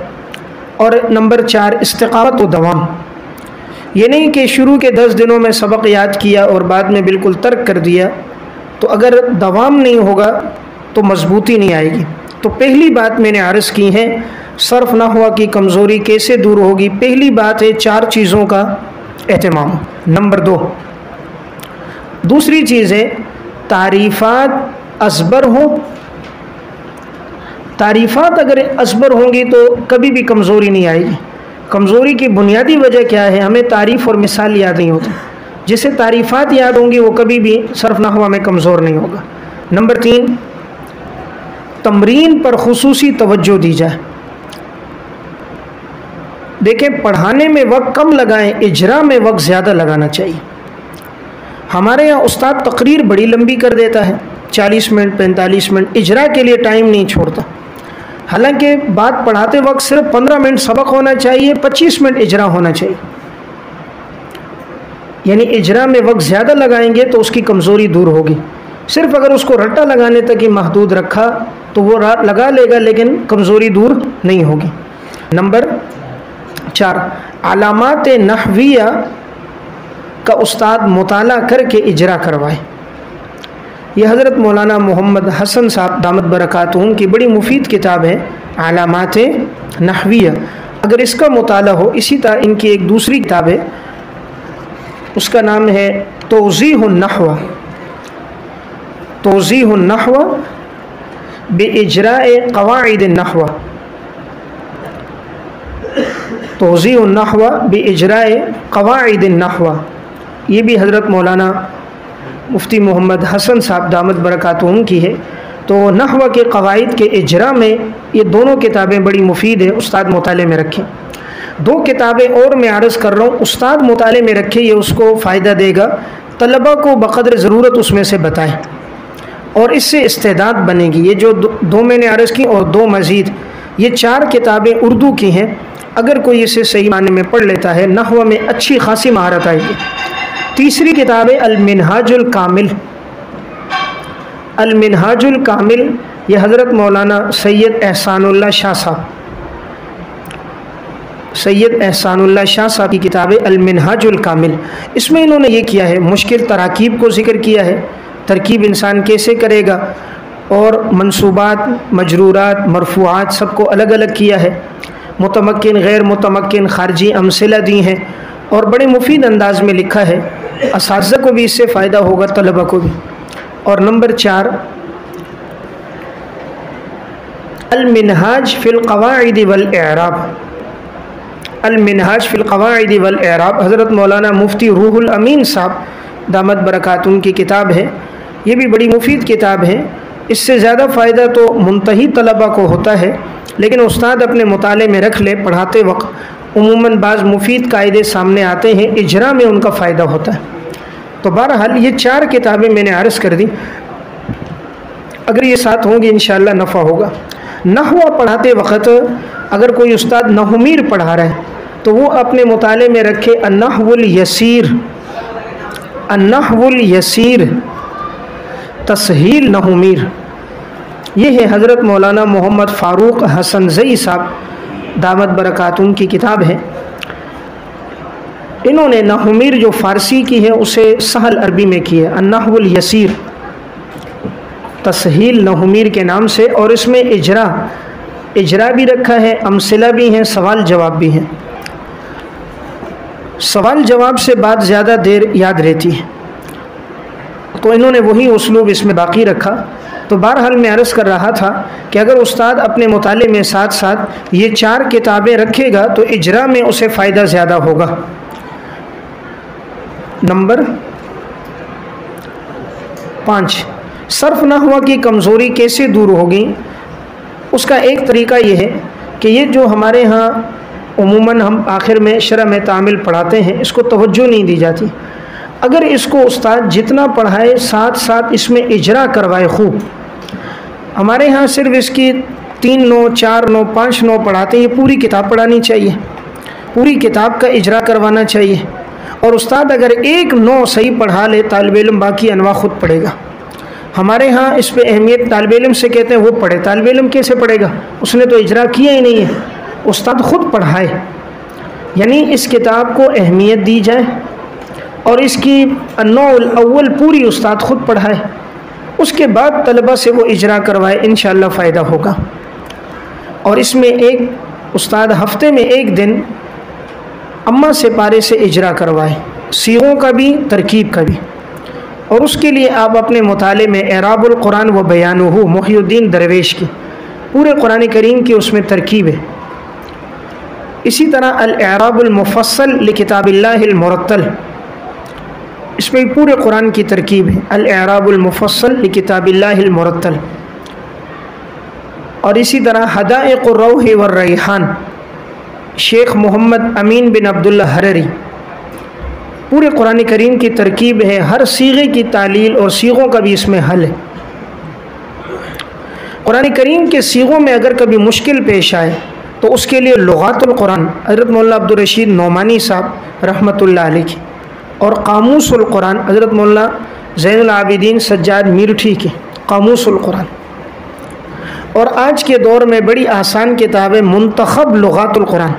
और नंबर 4, इस्तिक़ामत व दवाम। ये नहीं कि शुरू के 10 दिनों में सबक याद किया और बाद में बिल्कुल तर्क कर दिया, तो अगर दवाम नहीं होगा तो मजबूती नहीं आएगी। तो पहली बात मैंने अर्ज़ की है, सर्फ नहव की कमज़ोरी कैसे दूर होगी? पहली बात है 4 चीज़ों का एहतमाम। नंबर 2, दूसरी चीज़ है तारीफ़ात असबर हो। तारीफ़ात अगर असबर होंगी तो कभी भी कमज़ोरी नहीं आएगी। कमज़ोरी की बुनियादी वजह क्या है? हमें तारीफ़ और मिसाल याद नहीं होती। जिसे तारीफ़ात याद होंगी वो कभी भी सर्फ नहव में कमज़ोर नहीं होगा। नंबर 3, तमरीन पर खुसूसी तवज्जो दी जाए। देखें, पढ़ाने में वक्त कम लगाएं, इजरा में वक्त ज़्यादा लगाना चाहिए। हमारे यहाँ उस्ताद तकरीर बड़ी लंबी कर देता है, 40 मिनट 45 मिनट, इजरा के लिए टाइम नहीं छोड़ता। हालांकि बात पढ़ाते वक्त सिर्फ 15 मिनट सबक होना चाहिए, 25 मिनट इजरा होना चाहिए। यानी इजरा में वक्त ज़्यादा लगाएंगे तो उसकी कमज़ोरी दूर होगी। सिर्फ अगर उसको रट्टा लगाने तक ही महदूद रखा तो वो लगा लेगा लेकिन कमज़ोरी दूर नहीं होगी। नंबर 4, अलामात नहविया का उस्ताद मुताला करके इजरा करवाए। यह हज़रत मौलाना मोहम्मद हसन साहब दामत बरकातुहू की बड़ी मुफीद किताब है अलामात नहविया। अगर इसका मुताला हो, इसी तरह इनकी एक दूसरी किताब है, उसका नाम है तौज़ीहुन नहवा, तौज़ीहुन नहवा बिइजराए क़वाइदिन नहवा, तौज़ीहुन नहवा बिइजराए क़वाइदिन नहवा। ये भी हज़रत मौलाना मुफ्ती मोहम्मद हसन साहब दामत बरकातुहू की है। तो नहवा के क़वाइद के इजरा में ये दोनों किताबें बड़ी मुफीद है, उस्ताद मुताले में रखें। 2 किताबें और मैं अर्ज़ कर रहा हूँ, उस्ताद मुताले में रखें, ये उसको फ़ायदा देगा। तलबा को बक़द्र ज़रूरत उसमें से बताएं और इससे इस्तेदाद बनेगी। ये जो 2 मैंने अर्ज़ की और 2 मज़ीद, ये 4 किताबें उर्दू की हैं। अगर कोई इसे सही माने में पढ़ लेता है, नहवा में अच्छी खासी महारत आएगी। तीसरी किताब है अल-मिनहाजुल कामिल, अल-मिनहाजुल कामिल, यह हज़रत मौलाना सैयद एहसानुल्लाह शाह साहब, सैयद एहसानुल्लाह शाह साहब की किताब है अल-मिनहाजुल कामिल। इसमें इन्होंने ये किया है, मुश्किल तराकीब को ज़िक्र किया है, तरकीब इंसान कैसे करेगा, और मंसूबात, मजरूरात, मरफूआत सबको अलग अलग किया है। मुतमक्किन, गैर मुतमक्किन, खारजी अमसिला दी हैं और बड़े मुफीद अंदाज में लिखा है। असातिज़ा को भी इससे फ़ायदा होगा, तलबा को भी। और नंबर 4, अल-मिनहाज फ़िल क़वाइद वल इअराब, अल-मिनहाज फ़िल क़वाइद वल इअराब, हज़रत मौलाना मुफ्ती रूहुल अमीन साहब दामत बरकातुहू की किताब है। ये भी बड़ी मुफीद किताब है। इससे ज़्यादा फ़ायदा तो मुंतही तलबा को होता है, लेकिन उस्ताद अपने मुताले में रख ले, पढ़ाते वक्त उमूमन बाज़ मुफीद कायदे सामने आते हैं, इजरा में उनका फ़ायदा होता है। तो बहरहाल ये 4 किताबें मैंने अर्ज़ कर दी, अगर ये साथ होंगी इंशाअल्लाह नफ़ा होगा। नहवा पढ़ाते वक्त अगर कोई उस्ताद नहुमीर पढ़ा रहा है तो वो अपने मुताले में रखे अन्नहवुल यसीर, अन्नहवुल यसीर तस्हील नहुमीर। ये है हज़रत मौलाना मोहम्मद फ़ारूक हसन ज़ई साहब दामत बरकातुहू की किताब है। इन्होंने नहुमीर जो फ़ारसी की है उसे सहल अरबी में की है, अन्नहवुल यसीर तस्हील नहुमीर के नाम से। और इसमें इजरा भी रखा है, अमसिला भी हैं, सवाल जवाब भी हैं। सवाल जवाब से बात ज़्यादा देर याद रहती है, तो इन्होंने वही उसलूब इसमें बाकी रखा। तो बहरहाल मैं अर्ज़ कर रहा था कि अगर उस्ताद अपने मुताले में साथ साथ ये 4 किताबें रखेगा तो इजरा में उसे फ़ायदा ज़्यादा होगा। नंबर 5, सर्फ नहवा की कमज़ोरी कैसे दूर होगी। उसका एक तरीका ये है कि ये जो हमारे यहाँ उमूमन हम आखिर में शरह में तामिल पढ़ाते हैं, इसको तवज्जो नहीं दी जाती। अगर इसको उस्ताद जितना पढ़ाए साथ साथ इसमें इजरा करवाए खूब। हमारे यहाँ सिर्फ इसकी 3 नौ, 4 नौ, 5 नौ पढ़ाते हैं, ये पूरी किताब पढ़ानी चाहिए, पूरी किताब का इजरा करवाना चाहिए। और उस्ताद अगर 1 नौ सही पढ़ा ले, तालिब इल्म बाकी अनवा खुद पढ़ेगा। हमारे यहाँ इस पर अहमियत तालिब इल्म से कहते हैं वो पढ़े, तालिब इल्म कैसे पढ़ेगा, उसने तो इजरा किया ही नहीं है। उस्ताद खुद पढ़ाए, यानी इस किताब को अहमियत दी जाए और इसकी अन्नौल अव्वल पूरी उस्ताद खुद पढ़ाए, उसके बाद तलबा से वो इजरा करवाए, इंशाअल्लाह फ़ायदा होगा। और इसमें एक उस्ताद हफ्ते में 1 दिन अम्मा से पारे से इजरा करवाए, सीगों का भी तरकीब का भी। और उसके लिए आप अपने मुताले में एराबुल कुरान व बयानुहु मुहियुद्दीन दरवेश की पूरे कुरान करीम की उसमें तरकीब है। इसी तरह अल-एराबुल मुफस्सल लिकिताबिल्लाहिल मुरत्तल, इसमें पूरे कुरान की तरकीब है, अल-एराबुल मुफस्सल लिकिताबिल्लाहिल मुरत्तल। और इसी तरह हदाइक़ुर रौह व रैहान, शेख मोहम्मद अमीन बिन अब्दुल्ला हररी, पूरे कुरान करीम की तरकीब है, हर सीगे की तालील और सीगों का भी इसमें हल है। कुरान करीम के सीगों में अगर कभी मुश्किल पेश आए तो उसके लिए लुगातुल कुरान हज़रत मौलाना अब्दुल रशीद नौमानी साहब रहमतुल्लाह अलैह की और कामूसुल कुरान हज़रत मौलाना ज़ैनुल आबिदीन सज्जाद मीरठी की कामूसुल कुरान। और आज के दौर में बड़ी आसान किताब है मुंतखब लुगातुल कुरान।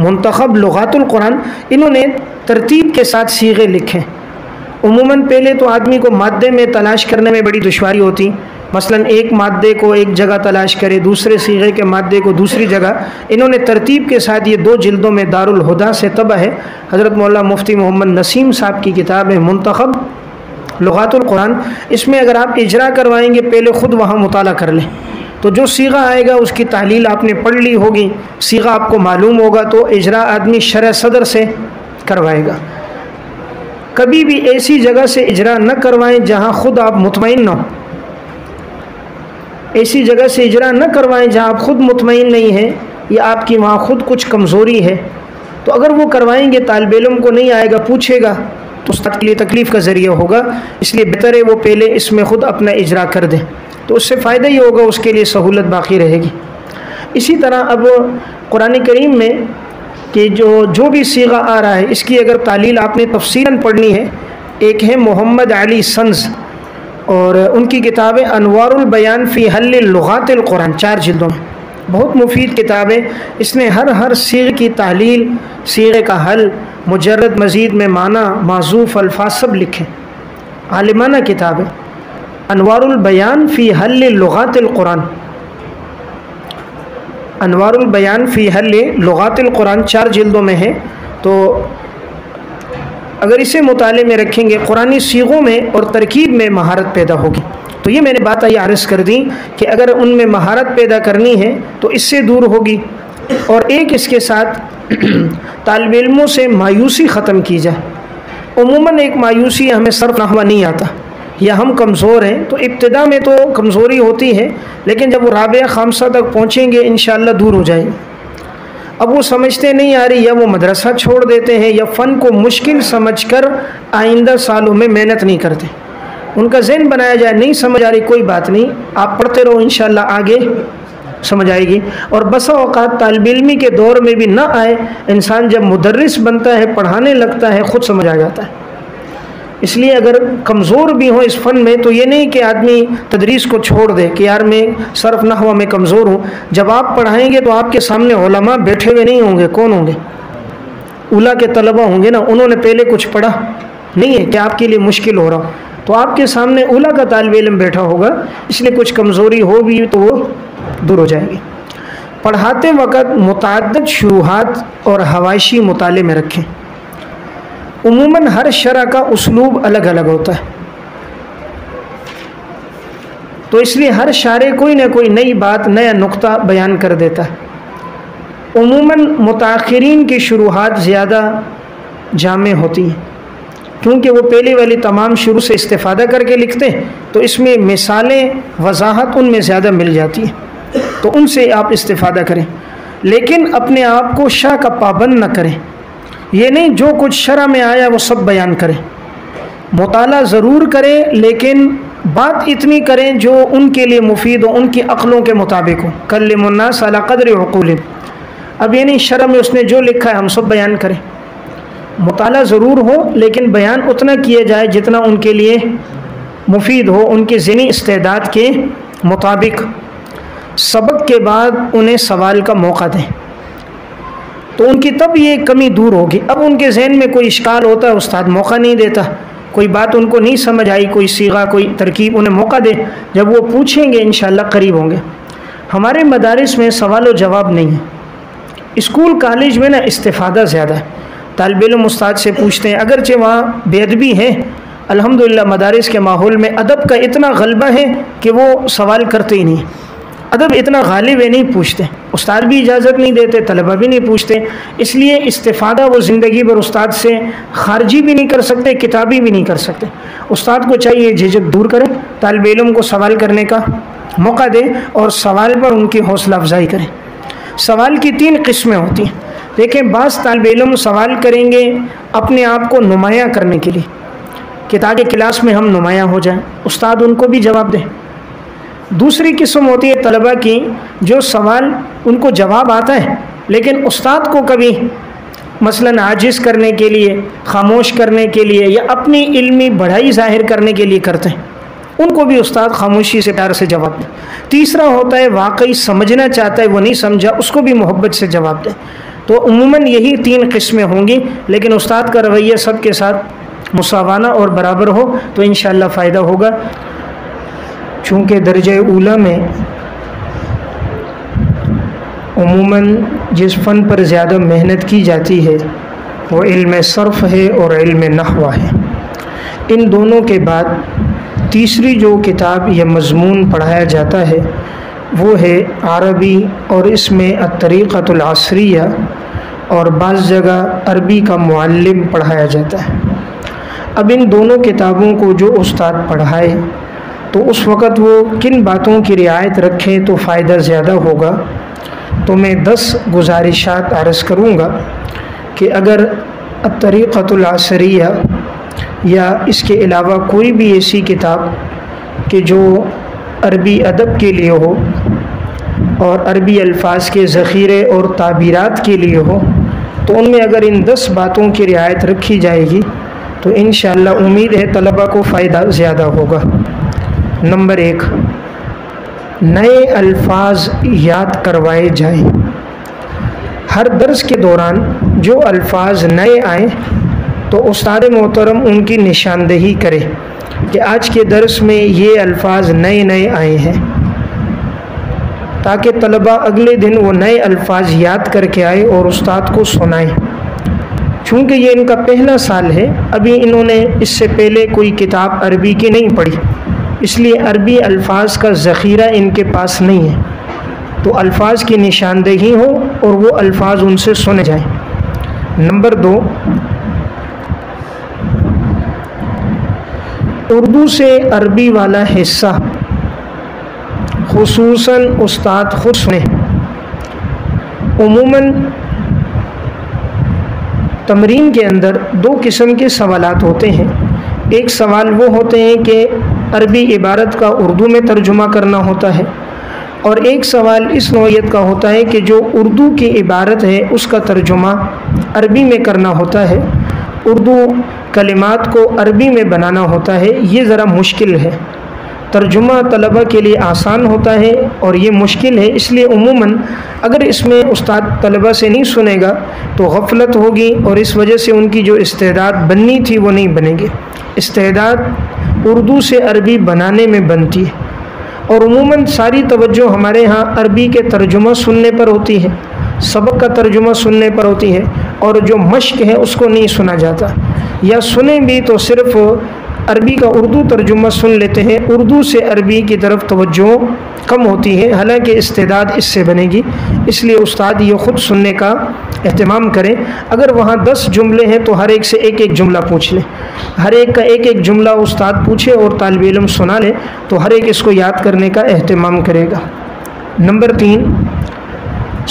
मुंतखब लुगातुल कुरान, इन्होंने तरतीब के साथ सीगे लिखे। उमूमन पहले तो आदमी को मादे में तलाश करने में बड़ी दुश्वारी होती, मसलन एक मादे को एक जगह तलाश करे, दूसरे सीगे के मादे को दूसरी जगह। इन्होंने तरतीब के साथ ये 2 जिल्दों में दारुल हुदा से तबा है, हज़रत मौलाना मुफ्ती मोहम्मद नसीम साहब की किताब है मुंतखब लुगातुल कुरान। इसमें अगर आप इजरा करवाएंगे, पहले ख़ुद वहाँ मुताला कर लें, तो जो सीगा आएगा उसकी तालील आपने पढ़ ली होगी, सीगा आपको मालूम होगा, तो इजरा आदमी शरह सदर से करवाएगा। कभी भी ऐसी जगह से इजरा न करवाएं जहाँ ख़ुद आप मुतमईन न हो। ऐसी जगह से इजरा न करवाएं जहाँ आप ख़ुद मुतमईन नहीं हैं या आपकी वहाँ ख़ुद कुछ कमज़ोरी है, तो अगर वो करवाएंगे तालिब इल्म को नहीं आएगा, पूछेगा तो उसके लिए तकलीफ़ का ज़रिया होगा। इसलिए बेहतर है वो पहले इसमें ख़ुद अपना इजरा कर दे, तो उससे फ़ायदा ही होगा, उसके लिए सहूलत बाकी रहेगी। इसी तरह अब कुरान करीम में कि जो भी सीगा आ रहा है, इसकी अगर तालील आपने तफसीलन पढ़नी है, एक है मोहम्मद अली सन्स और उनकी किताब है अनवारुल बयान फ़ी हल्ल लुगातिल कुरान, 4 जिल्दों में, बहुत मुफीद किताब है। इसने हर सीगे की तालील, सीगे का हल, मुजर्रद, मज़ीद में माना, माज़ूफ़, अल्फाज सब लिखे। आलिमाना किताब है अनवारुल बयान फ़ी हल्ल लुगातिल कुरान। अनवारुल बयान फ़ी हल्ल लुगातिल कुरान 4 जिल्दों में है। तो अगर इसे मुताले में रखेंगे, कुरानी सीगों में और तरकीब में महारत पैदा होगी। तो ये मैंने बात आई अर्ज़ कर दी कि अगर उनमें महारत पैदा करनी है तो इससे दूर होगी। और एक इसके साथ तालिब इल्मों से मायूसी ख़त्म की जाए। उमूमन एक मायूसी, हमें सर्फ नहवा नहीं आता या हम कमज़ोर हैं, तो इब्तिदा में तो कमज़ोरी होती है, लेकिन जब वो राबिया खामसा तक पहुँचेंगे इंशाअल्लाह दूर हो जाएंगे। अब वो समझते नहीं आ रही, या वो मदरसा छोड़ देते हैं या फ़न को मुश्किल समझकर आइंदा सालों में मेहनत नहीं करते। उनका ज़हन बनाया जाए, नहीं समझ आ रही कोई बात नहीं, आप पढ़ते रहो, इंशाअल्लाह आगे समझ आएगी। और बसा औक़ात तालिब इल्मी के दौर में भी ना आए, इंसान जब मुदर्रिस बनता है, पढ़ाने लगता है, ख़ुद समझ आ जाता है। इसलिए अगर कमज़ोर भी हो इस फ़न में, तो ये नहीं कि आदमी तदरीस को छोड़ दे कि यार मैं सर्फ नहवा में कमज़ोर हूँ। जब आप पढ़ाएंगे तो आपके सामने उलमा बैठे हुए नहीं होंगे। कौन होंगे? उला के तलबा होंगे ना, उन्होंने पहले कुछ पढ़ा नहीं है कि आपके लिए मुश्किल हो रहा, तो आपके सामने उला का तालिब इल्म बैठा होगा, इसलिए कुछ कमज़ोरी हो भी तो वो दूर हो जाएगी। पढ़ाते वक़्त मुतअद्दिद शुरूहात और हवाइशी मुताले में रखें। उमूमन हर शरअ का उसलूब अलग अलग होता है, तो इसलिए हर शारे कोई ना कोई नई बात, नया नुक्ता बयान कर देता है। उमूमन मुताखिरीन की शुरूहात ज़्यादा जामे होती हैं, क्योंकि वो पहले वाली तमाम शुरू से इस्तेफ़ादा करके लिखते हैं, तो इसमें मिसालें, वजाहत उनमें ज़्यादा मिल जाती है, तो उनसे आप इस्तेफ़ादा करें। लेकिन अपने आप को शरअ का पाबंद न करें। ये नहीं जो कुछ शरअ में आया वो सब बयान करें। मुताला ज़रूर करें, लेकिन बात इतनी करें जो उनके लिए मुफीद हो, उनकी अक़लों के मुताबिक हो। कल्लिमुन्नास अला क़द्रि उक़ूलिहिम। अब ये नहीं शरअ में उसने जो लिखा है हम सब बयान करें। मुताला ज़रूर हो, लेकिन बयान उतना किया जाए जितना उनके लिए मुफीद हो, उनके ज़हनी इस्तेदाद के मुताबिक। सबक के बाद उन्हें सवाल का मौका दें, तो उनकी तब ये कमी दूर होगी। अब उनके जहन में कोई इश्काल होता है, उस्ताद मौका नहीं देता, कोई बात उनको नहीं समझ आई, कोई सीगा, कोई तरकीब, उन्हें मौका दे। जब वो पूछेंगे इंशाअल्लाह करीब होंगे। हमारे मदारिस में सवाल और जवाब नहीं है। स्कूल कॉलेज में ना इस्तिफ़ादा ज़्यादा है, तालिब इल्म उस्ताद से पूछते हैं, अगरचे वहाँ बेअदबी है, अल्हम्दुलिल्लाह मदारिस के माहौल में अदब का इतना गलबा है कि वो सवाल करते ही नहीं। अदब इतना गालिब है, नहीं पूछते, उस्ताद भी इजाज़त नहीं देते, तलबा भी नहीं पूछते। इसलिए इस्तिफ़ादा वो ज़िंदगी भर उस्ताद से खारजी भी नहीं कर सकते, किताबी भी नहीं कर सकते। उस्ताद को चाहिए झिझक दूर करें, तालिब इल्म को सवाल करने का मौका दें और सवाल पर उनकी हौसला अफजाई करें। सवाल की 3 किस्में होती हैं। देखें, बाज़ तालिब इल्म सवाल करेंगे अपने आप को नुमायाँ करने के लिए कि ताकि क्लास में हम नुमायाँ हो जाएं, उस्ताद उनको भी जवाब दें। दूसरी किस्म होती है तलबा की, जो सवाल उनको जवाब आता है लेकिन उस्ताद को कभी मसलन आजिज़ करने के लिए, खामोश करने के लिए या अपनी इल्मी बढ़ाई ज़ाहिर करने के लिए करते हैं, उनको भी उस्ताद खामोशी से प्यार से जवाब दें। तीसरा होता है वाकई समझना चाहता है वो नहीं समझा, उसको भी मोहब्बत से जवाब दें। तो उम्मूमन यही 3 किस्में होंगी, लेकिन उस्ताद का रवैया सब के साथ मुसावाना और बराबर हो तो इंशाअल्लाह फ़ायदा होगा। चूँकि दर्जे ऊला में उम्मूमन जिस फ़न पर ज़्यादा मेहनत की जाती है वो इल्म सर्फ़ है और इल्म नहवा है। इन दोनों के बाद तीसरी जो किताब या मज़मून पढ़ाया जाता है वो है अरबी, और इसमें अत-तरीक़तुल असरिया और बाज़ जगह अरबी का मुअल्लिम पढ़ाया जाता है। अब इन दोनों किताबों को जो उस्ताद पढ़ाए तो उस वक़्त वो किन बातों की रियायत रखें तो फ़ायदा ज़्यादा होगा, तो मैं 10 गुजारिशात अर्ज़ करूँगा कि अगर अत-तरीक़तुल असरिया या इसके अलावा कोई भी ऐसी किताब कि जो अरबी अदब के लिए हो और अरबी अल्फाज के ज़ख़ीरे और ताबीरात के लिए हो, तो उनमें अगर इन 10 बातों की रियायत रखी जाएगी तो इंशाअल्लाह उम्मीद है तलबा को फ़ायदा ज़्यादा होगा। नंबर 1, नए अल्फाज याद करवाए जाएं। हर दर्स के दौरान जो अल्फाज नए आए तो उस्ताद मोहतरम उनकी निशानदेही करे कि आज के दर्स में ये अल्फाज नए नए आए हैं, ताकि तलबा अगले दिन वो नए अल्फाज याद करके आए और उस्ताद को सुनाएं। चूँकि ये इनका पहला साल है, अभी इन्होंने इससे पहले कोई किताब अरबी की नहीं पढ़ी, इसलिए अरबी अल्फाज का ज़ख़ीरा इनके पास नहीं है। तो अल्फाज की निशानदेही हो और वो अल्फाज उनसे सुने जाएं। नंबर 2, उर्दू से अरबी वाला हिस्सा खुसूसन उस्ताद खुद सुने। उमूमन तमरीन के अंदर 2 किस्म के सवालात होते हैं। एक सवाल वो होते हैं कि अरबी इबारत का उर्दू में तर्जुमा करना होता है, और एक सवाल इस नौइयत का होता है कि जो उर्दू की इबारत है उसका तर्जुमा अरबी में करना होता है। उर्दू कलिमात को अरबी में बनाना होता है, ये ज़रा मुश्किल है। तर्जुमा तलबा के लिए आसान होता है और ये मुश्किल है, इसलिए उमूमन अगर इसमें उस्ताद तलबा से नहीं सुनेगा तो गफलत होगी और इस वजह से उनकी जो इस्तेदाद बननी थी वो नहीं बनेगी। इस्तेदाद उर्दू से अरबी बनाने में बनती है, और उमूमन सारी तवज्जो हमारे यहाँ अरबी के तर्जुमा सुनने पर होती है, सबक का तर्जुमा सुनने पर होती है, और जो मश्क है उसको नहीं सुना जाता, या सुने भी तो सिर्फ़ अरबी का उर्दू तर्जुमा सुन लेते हैं, उर्दू से अरबी की तरफ तवज्जो कम होती है, हालांकि इस्तेदाद इससे बनेगी। इसलिए उस्ताद ये ख़ुद सुनने का एहतमाम करें। अगर वहाँ 10 जुमले हैं तो हर एक से एक एक जुमला पूछ लें, हर एक का एक एक जुमला उस्ताद पूछे और तालिब इल्म सुना ले, तो हर एक इसको याद करने का एहतमाम करेगा। नंबर 3,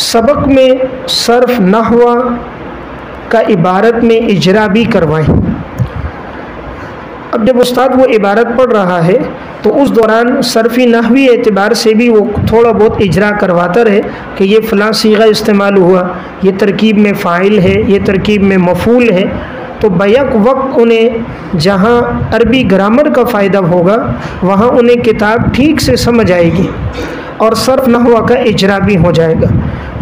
सबक में सर्फ नहवा का इबारत में इजरा भी करवाएं। अब जब उस्ताद वो इबारत पढ़ रहा है तो उस दौरान सर्फ़ी नहवी एतबार से भी वो थोड़ा बहुत इजरा करवाता रहे कि ये फ़लाँ सीगा इस्तेमाल हुआ, ये तरकीब में फ़ाइल है, ये तरकीब में मफ़ूल है। तो बैक वक्त उन्हें जहाँ अरबी ग्रामर का फ़ायदा होगा वहाँ उन्हें किताब ठीक से समझ आएगी और सर्फ नहवा का इजरा भी हो जाएगा।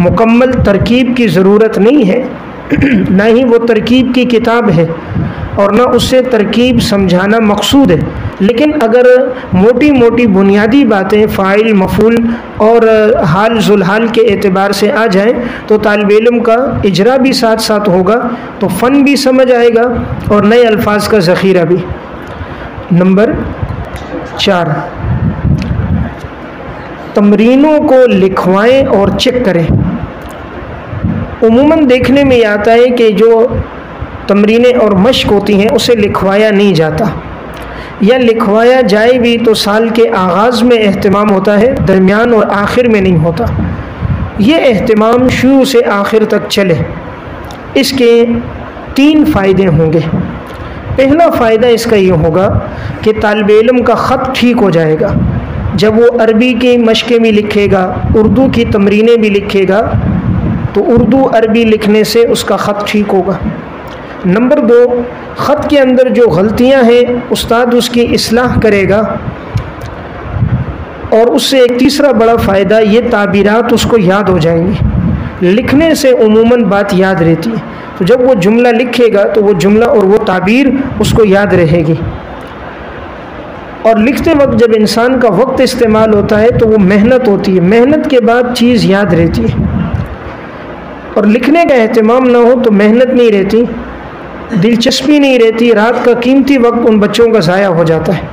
मुकम्मल तरकीब की ज़रूरत नहीं है, ना ही वो तरकीब की किताब है और ना उससे तरकीब समझाना मकसूद है, लेकिन अगर मोटी मोटी बुनियादी बातें फ़ाइल मफ़ूल और हाल जुलहाल के एतबार से आ जाएं तो तालिब इल्म का इजरा भी साथ साथ होगा, तो फ़न भी समझ आएगा और नए अल्फाज का ज़ख़ीरा भी। नंबर 4, तमरीनों को लिखवाएं और चेक करें। उमूमन देखने में आता है कि जो तमरीनें और मश्क होती हैं उसे लिखवाया नहीं जाता, या लिखवाया जाए भी तो साल के आगाज़ में एहतमाम होता है, दरमियान और आखिर में नहीं होता। ये एहतमाम शुरू से आखिर तक चले। इसके 3 फ़ायदे होंगे। पहला फ़ायदा इसका ये होगा कि तालिब इल्म का ख़त ठीक हो जाएगा। जब वो अरबी की मश्कें भी लिखेगा, उर्दू की तमरीनें भी लिखेगा, तो उर्दू अरबी लिखने से उसका ख़त ठीक होगा। नंबर 2, ख़त के अंदर जो गलतियां हैं उस्ताद उसकी इस्लाह करेगा। और उससे एक तीसरा बड़ा फ़ायदा, ये ताबीरात उसको याद हो जाएंगी। लिखने से उमूमन बात याद रहती है, तो जब वो जुमला लिखेगा तो वो जुमला और वो ताबीर उसको याद रहेगी। और लिखते वक्त जब इंसान का वक्त इस्तेमाल होता है तो वो मेहनत होती है, मेहनत के बाद चीज़ याद रहती है। और लिखने का एहतमाम ना हो तो मेहनत नहीं रहती, दिलचस्पी नहीं रहती, रात का कीमती वक्त उन बच्चों का ज़ाया हो जाता है।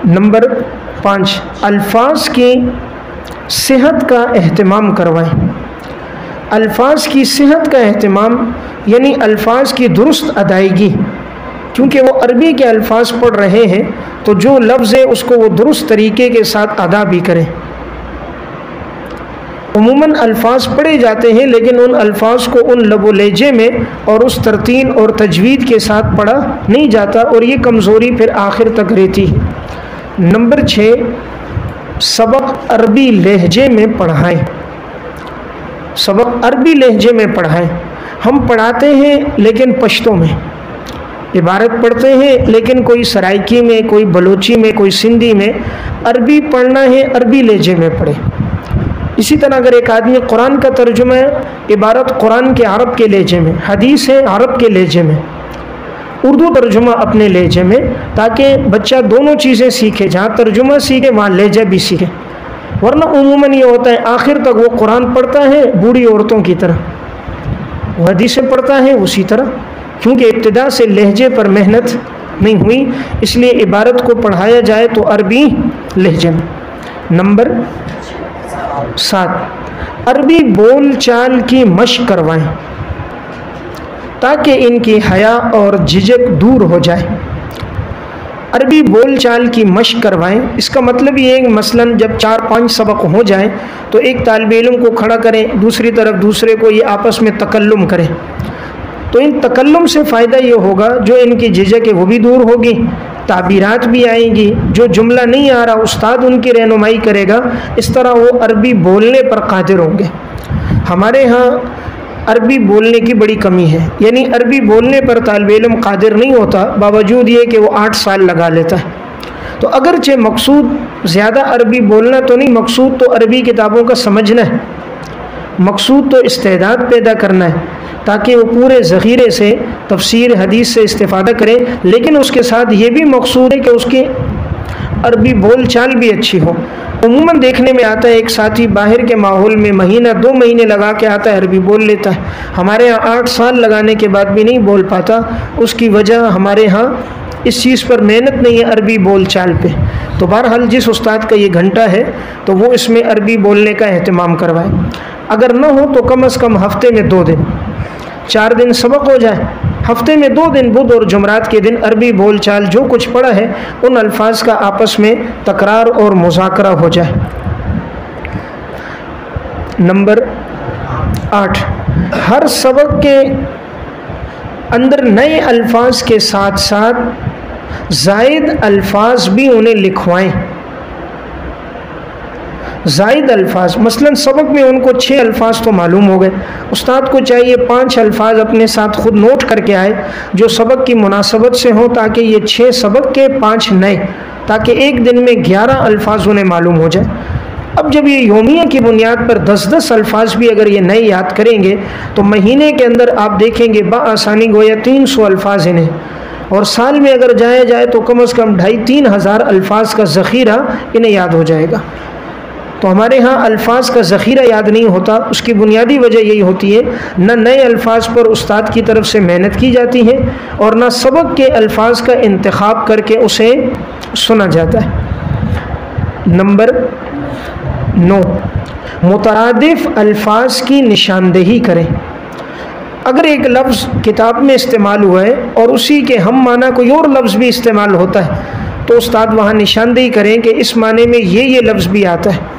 नंबर 5, अल्फाज की सेहत का एहतमाम करवाएं। अल्फाज की सेहत का एहतमाम यानी अल्फाज की दुरुस्त अदायगी, क्योंकि वो अरबी के अल्फाज पढ़ रहे हैं तो जो लफ्ज़ है उसको वो दुरुस्त तरीके के साथ अदा भी करें। उमूमन अल्फाज पढ़े जाते हैं लेकिन उन अल्फाज को उन लबो लहजे में और उस तरतील और तजवीद के साथ पढ़ा नहीं जाता और ये कमज़ोरी फिर आखिर तक रहती है। नंबर 6, सबक अरबी लहजे में पढ़ाएं। सबक अरबी लहजे में पढ़ाएं। हम पढ़ाते हैं लेकिन पश्तो में, इबारत पढ़ते हैं लेकिन कोई सराइकी में, कोई बलोची में, कोई सिंधी में। अरबी पढ़ना है, अरबी लहजे में पढ़े। इसी तरह अगर एक आदमी कुरान का तर्जुमा है, इबारत कुरान के अरब के लहजे में, हदीस है अरब के लहजे में, उर्दू तर्जुमा अपने लहजे में, ताकि बच्चा दोनों चीज़ें सीखे, जहाँ तर्जुमा सीखे वहाँ लहजा भी सीखे। वरना उमूमन ये होता है आखिर तक वो कुरान पढ़ता है बूढ़ी औरतों की तरह, वो हदीसें पढ़ता है उसी तरह, क्योंकि इब्तिदा से लहजे पर मेहनत नहीं हुई। इसलिए इबारत को पढ़ाया जाए तो अरबी लहजे में। नंबर 7, अरबी बोल चाल की मशक करवाएं ताकि इनकी हया और झिझक दूर हो जाए। अरबी बोल चाल की मशक करवाएं, इसका मतलब ये है मसलन जब 4-5 सबक हो जाएं तो एक तालिब इल्म को खड़ा करें, दूसरी तरफ दूसरे को ये आपस में तकल्लुम करें। तो इन तकल्लुम से फ़ायदा ये होगा जो इनकी झिझक है वो भी दूर होगी, ताबीरात भी आएंगी, जो जुमला नहीं आ रहा उस्ताद उनकी रहनुमाई करेगा, इस तरह वो अरबी बोलने पर कादिर होंगे। हमारे यहाँ अरबी बोलने की बड़ी कमी है, यानी अरबी बोलने पर तालिब इल्म कादिर नहीं होता, बावजूद ये कि वो 8 साल लगा लेता है। तो अगरचे मकसूद ज़्यादा अरबी बोलना तो नहीं, मकसूद तो अरबी किताबों का समझना है, मकसूद तो इस्तेदाद पैदा करना है ताकि वो पूरे ज़ख़ीरे से तफसीर हदीस से इस्तिफ़ादा करे। लेकिन उसके साथ ये भी मकसूद है कि उसकी अरबी बोल चाल भी अच्छी हो। उमूमन देखने में आता है एक साथी बाहर के माहौल में महीना 2 महीने लगा के आता है, अरबी बोल लेता है। हमारे यहाँ 8 साल लगाने के बाद भी नहीं बोल पाता। उसकी वजह हमारे यहाँ इस चीज़ पर मेहनत नहीं है, अरबी बोल चाल पे। तो बहरहाल जिस उस्ताद का ये घंटा है तो वो इसमें अरबी बोलने का एहतमाम करवाए। अगर न हो तो कम से कम हफ्ते में 2 दिन, 4 दिन सबक हो जाए, हफ्ते में 2 दिन बुध और जुमरात के दिन अरबी बोल चाल जो कुछ पढ़ा है उन अल्फाज का आपस में तकरार और मुज़ाकरा हो जाए। नंबर 8, हर सबक के अंदर नए अल्फाज के साथ साथ ज़ायद अल्फाज भी उन्हें लिखवाएं। ज़ायद अल्फाज, मसलन सबक में उनको 6 अल्फाज तो मालूम हो गए, उस्ताद को चाहिए 5 अल्फाज अपने साथ खुद नोट करके आए जो सबक की मुनासबत से हो, ताकि ये 6 सबक के 5 नए, ताकि एक दिन में 11 अल्फाज उन्हें मालूम हो जाए। अब जब ये योमिया की बुनियाद पर 10-10 अल्फाज भी अगर ये नए याद करेंगे तो महीने के अंदर आप देखेंगे बआसानी गोया 300 अल्फाज इन्हें, और साल में अगर जाया जाए तो कम से कम 2,5-3 हज़ार अल्फाज का ज़ख़ीरा इन्हें याद हो जाएगा। तो हमारे यहाँ अल्फाज का ज़ख़ीरा याद नहीं होता, उसकी बुनियादी वजह यही होती है न नए अल्फाज पर उस्ताद की तरफ से मेहनत की जाती है और न सबक के अल्फाज का इंतखाब करके उसे सुना जाता है। नंबर 9, मुतरादिफ अल्फाज की निशानदेही करें। अगर एक लफ्ज़ किताब में इस्तेमाल हुआ है और उसी के हम माना कोई और लफ्ज़ भी इस्तेमाल होता है तो उस्ताद वहाँ निशानदेही करें कि इस माने में ये लफ्ज़ भी आता है,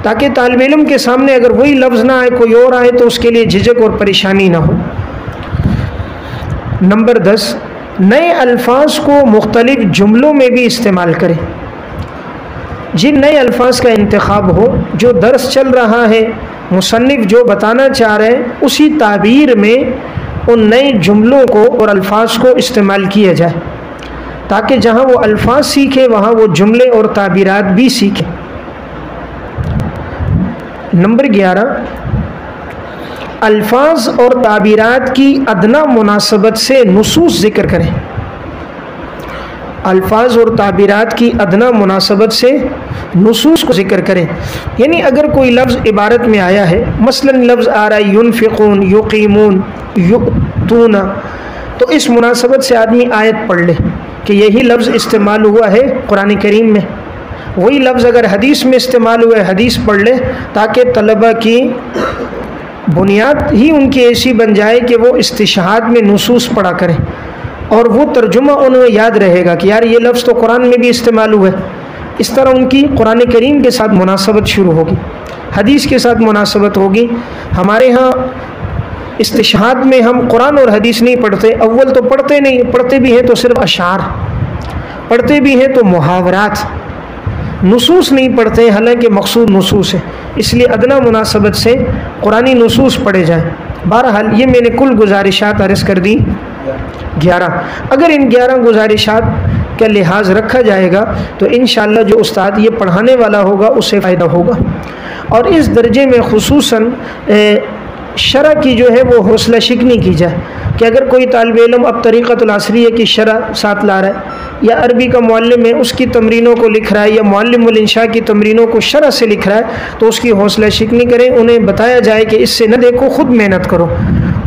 ताकि तालिब इल्म के सामने अगर वही लफ्ज़ ना आए कोई और आए तो उसके लिए झिझक और परेशानी ना हो। नंबर 10, नए अल्फाज को मुख्तलिफ जुमलों में भी इस्तेमाल करें। जिन नए अल्फाज का इंतखाब हो, जो दर्स चल रहा है मुसन्निफ जो बताना चाह रहे हैं उसी ताबीर में उन नए जुमलों को और अल्फाज को इस्तेमाल किया जाए, ताकि जहाँ वो अल्फाज सीखे वहाँ वो जुमले और ताबीरात भी सीखे। नंबर 11, अल्फाज और ताबीरात की अदना मुनासबत से नुसूस ज़िक्र करें। अल्फाज और ताबीरात की अदना मुनासबत से नुसूस को ज़िक्र करें। यानी अगर कोई लफ्ज़ इबारत में आया है, मसलन लफ्ज़ आ रहा है युनफ़िक़ून, युक़ीमून, युअतूना, तो इस मुनासबत से आदमी आयत पढ़ ले कि यही लफ्ज़ इस्तेमाल हुआ है कुरान करीम में। वही लफ्ज़ अगर हदीस में इस्तेमाल हुआ है, हदीस पढ़ ले, ताकि तलबा की बुनियाद ही उनकी ऐसी बन जाए कि वो इस्तिशहाद में नुसूस पढ़ा करें और वो तर्जुमा उन्हें याद रहेगा कि यार ये लफ्ज़ तो कुरान में भी इस्तेमाल हुआ है। इस तरह उनकी कुरान करीम के साथ मुनासबत शुरू होगी, हदीस के साथ मुनासबत होगी। हमारे यहाँ इस्तिशहाद में हम कुरान और हदीस नहीं पढ़ते, अव्वल तो पढ़ते नहीं, पढ़ते भी हैं तो सिर्फ अशार, पढ़ते भी हैं तो मुहावरात, नुसूस नहीं पढ़ते, हालांकि मकसूद नुसूस है। इसलिए अदना मुनासबत से कुरानी नुसूस पढ़े जाएँ। बहरहाल ये मैंने कुल गुजारिशात अर्ज़ कर दी 11। अगर इन 11 गुजारिशात का लिहाज रखा जाएगा तो इंशाअल्लाह जो उस्ताद ये पढ़ाने वाला होगा उससे फ़ायदा होगा। और इस दर्जे में खुसूसन शरअ की जो है वो हौसला शिकनी की जाए कि अगर कोई तालिब इल्म अब तरीक़तुल असरिया की शरअ साथ ला रहा है या अरबी का मुअल्लिम है उसकी तमरीनों को लिख रहा है या मुअल्लिमुल इंशा की तमरीनों को शरअ से लिख रहा है, तो उसकी हौसला शिकनी करें, उन्हें बताया जाए कि इससे न देखो, खुद मेहनत करो।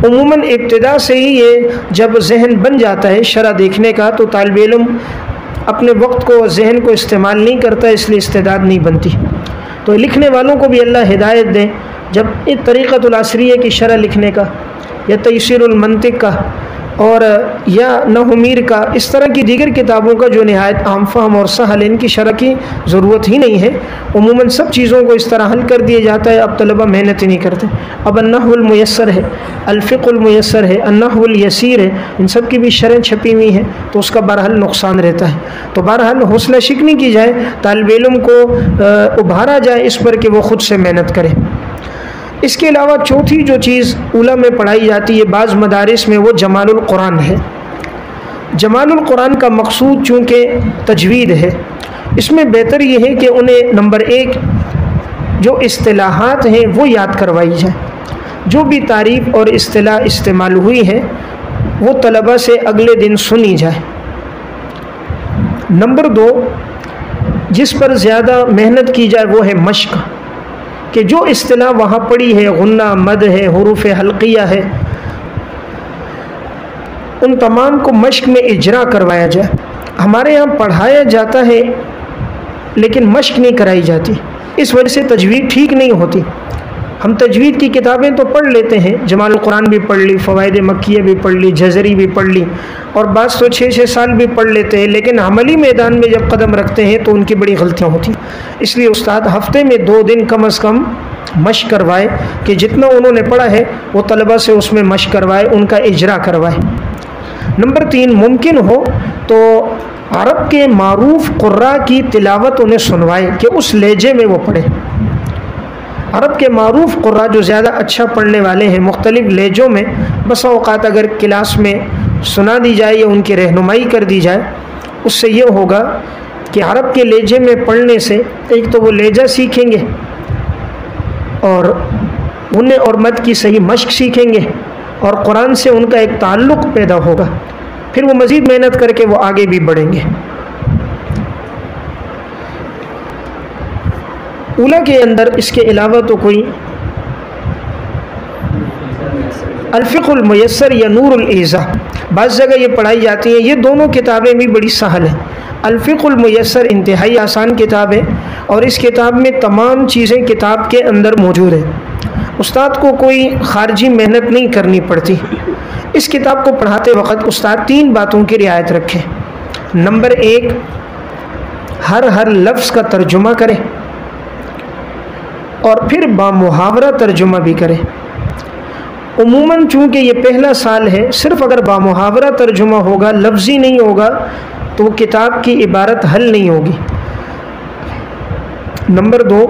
उमूमन इब्तिदा से ही ये जब जहन बन जाता है शरअ देखने का तो तालिब इल्म अपने वक्त को जहन को इस्तेमाल नहीं करता, इसलिए इस्तेदाद नहीं बनती। तो लिखने वालों को भी अल्लाह हिदायत दें, जब एक तरीक़तुल असरिया की शरअ लिखने का या तयसीरुल मंतिक का और या नहमीर का, इस तरह की दीगर किताबों का जो नहायत आम फहम और सहल, इनकी शरअ की ज़रूरत ही नहीं है। उमूमन सब चीज़ों को इस तरह हल कर दिया जाता है, अब तलबा मेहनत ही नहीं करते। अब अन्नहुल मुयस्सर है, अल्फ़िक़ुल मुयस्सर है, अन्नहुल यसीर है, इन सब की भी शरह छपी हुई हैं, तो उसका बहरहाल नुकसान रहता है। तो बहरहाल हौसला शिकनी की जाए, तालिब इल्म को उभारा जाए इस पर कि वो ख़ुद से मेहनत करे। इसके अलावा चौथी जो चीज़ उला में पढ़ाई जाती है बाज़ मदारिस में, वो जमालुल कुरान है। जमालुल कुरान का मकसूद चूँकि तजवीद है, इसमें बेहतर ये है कि उन्हें नंबर 1 जो इस्तिलाहात हैं वो याद करवाई जाए, जो भी तारीफ़ और इस्तिलाह इस्तेमाल हुई है वो तलबा से अगले दिन सुनी जाए। नंबर 2 जिस पर ज़्यादा मेहनत की जाए वो है मश्क, कि जो इस्तिलाह वहाँ पड़ी है, गुन्ना, मद है, हुरूफ हल्किया है, उन तमाम को मश्क में इजरा करवाया जाए। हमारे यहाँ पढ़ाया जाता है लेकिन मश्क नहीं कराई जाती, इस वजह से तजवीद ठीक नहीं होती। हम तजवीद की किताबें तो पढ़ लेते हैं, जमालुल कुरान भी पढ़ ली, फ़वाइद मक्किया भी पढ़ ली, जज़री भी पढ़ ली, और बाज़ तो 6-6 साल भी पढ़ लेते हैं, लेकिन अमली मैदान में जब कदम रखते हैं तो उनकी बड़ी गलतियाँ होती हैं। इसलिए उस्ताद हफ्ते में 2 दिन कम अज़ कम मश्क करवाए कि जितना उन्होंने पढ़ा है वो तलबा से उसमें मश्क करवाए, उनका इजरा करवाए। नंबर 3 मुमकिन हो तो अरब के मारूफ कुर्रा की तिलावत उन्हें सुनवाए कि उस लहजे में वो पढ़े। अरब के मारूफ कुर्रा जो ज़्यादा अच्छा पढ़ने वाले हैं मुख्तलिफ़ लहजों में, बस औक़ात अगर क्लास में सुना दी जाए या उनकी रहनुमाई कर दी जाए, उससे ये होगा कि अरब के लहजे में पढ़ने से एक तो वो लहजा सीखेंगे और उन्हें और मद की सही मश्क सीखेंगे और कुरान से उनका एक ताल्लुक़ पैदा होगा, फिर वो मज़ीद मेहनत करके वो आगे भी बढ़ेंगे। उला के अंदर इसके अलावा तो कोई अल्फ़िक़ुल मुयस्सर या नूरुल ईज़ा बाज़ जगह ये पढ़ाई जाती हैं, ये दोनों किताबें भी बड़ी सहल हैं। अल्फ़िक़ुल मुयस्सर इंतहाई आसान किताब है और इस किताब में तमाम चीज़ें किताब के अंदर मौजूद हैं, उस्ताद को कोई ख़ारजी मेहनत नहीं करनी पड़ती। इस किताब को पढ़ाते वक्त उस्ताद 3 बातों की रियायत रखें। नंबर 1 हर लफ्ज़ का तर्जुमा करें और फिर बामुहावरा तर्जुमा भी करें। उमूमन चूँकि ये पहला साल है, सिर्फ़ अगर बामुहावरा तर्जुमा होगा, लफ्ज़ी नहीं होगा, तो किताब की इबारत हल नहीं होगी। नंबर 2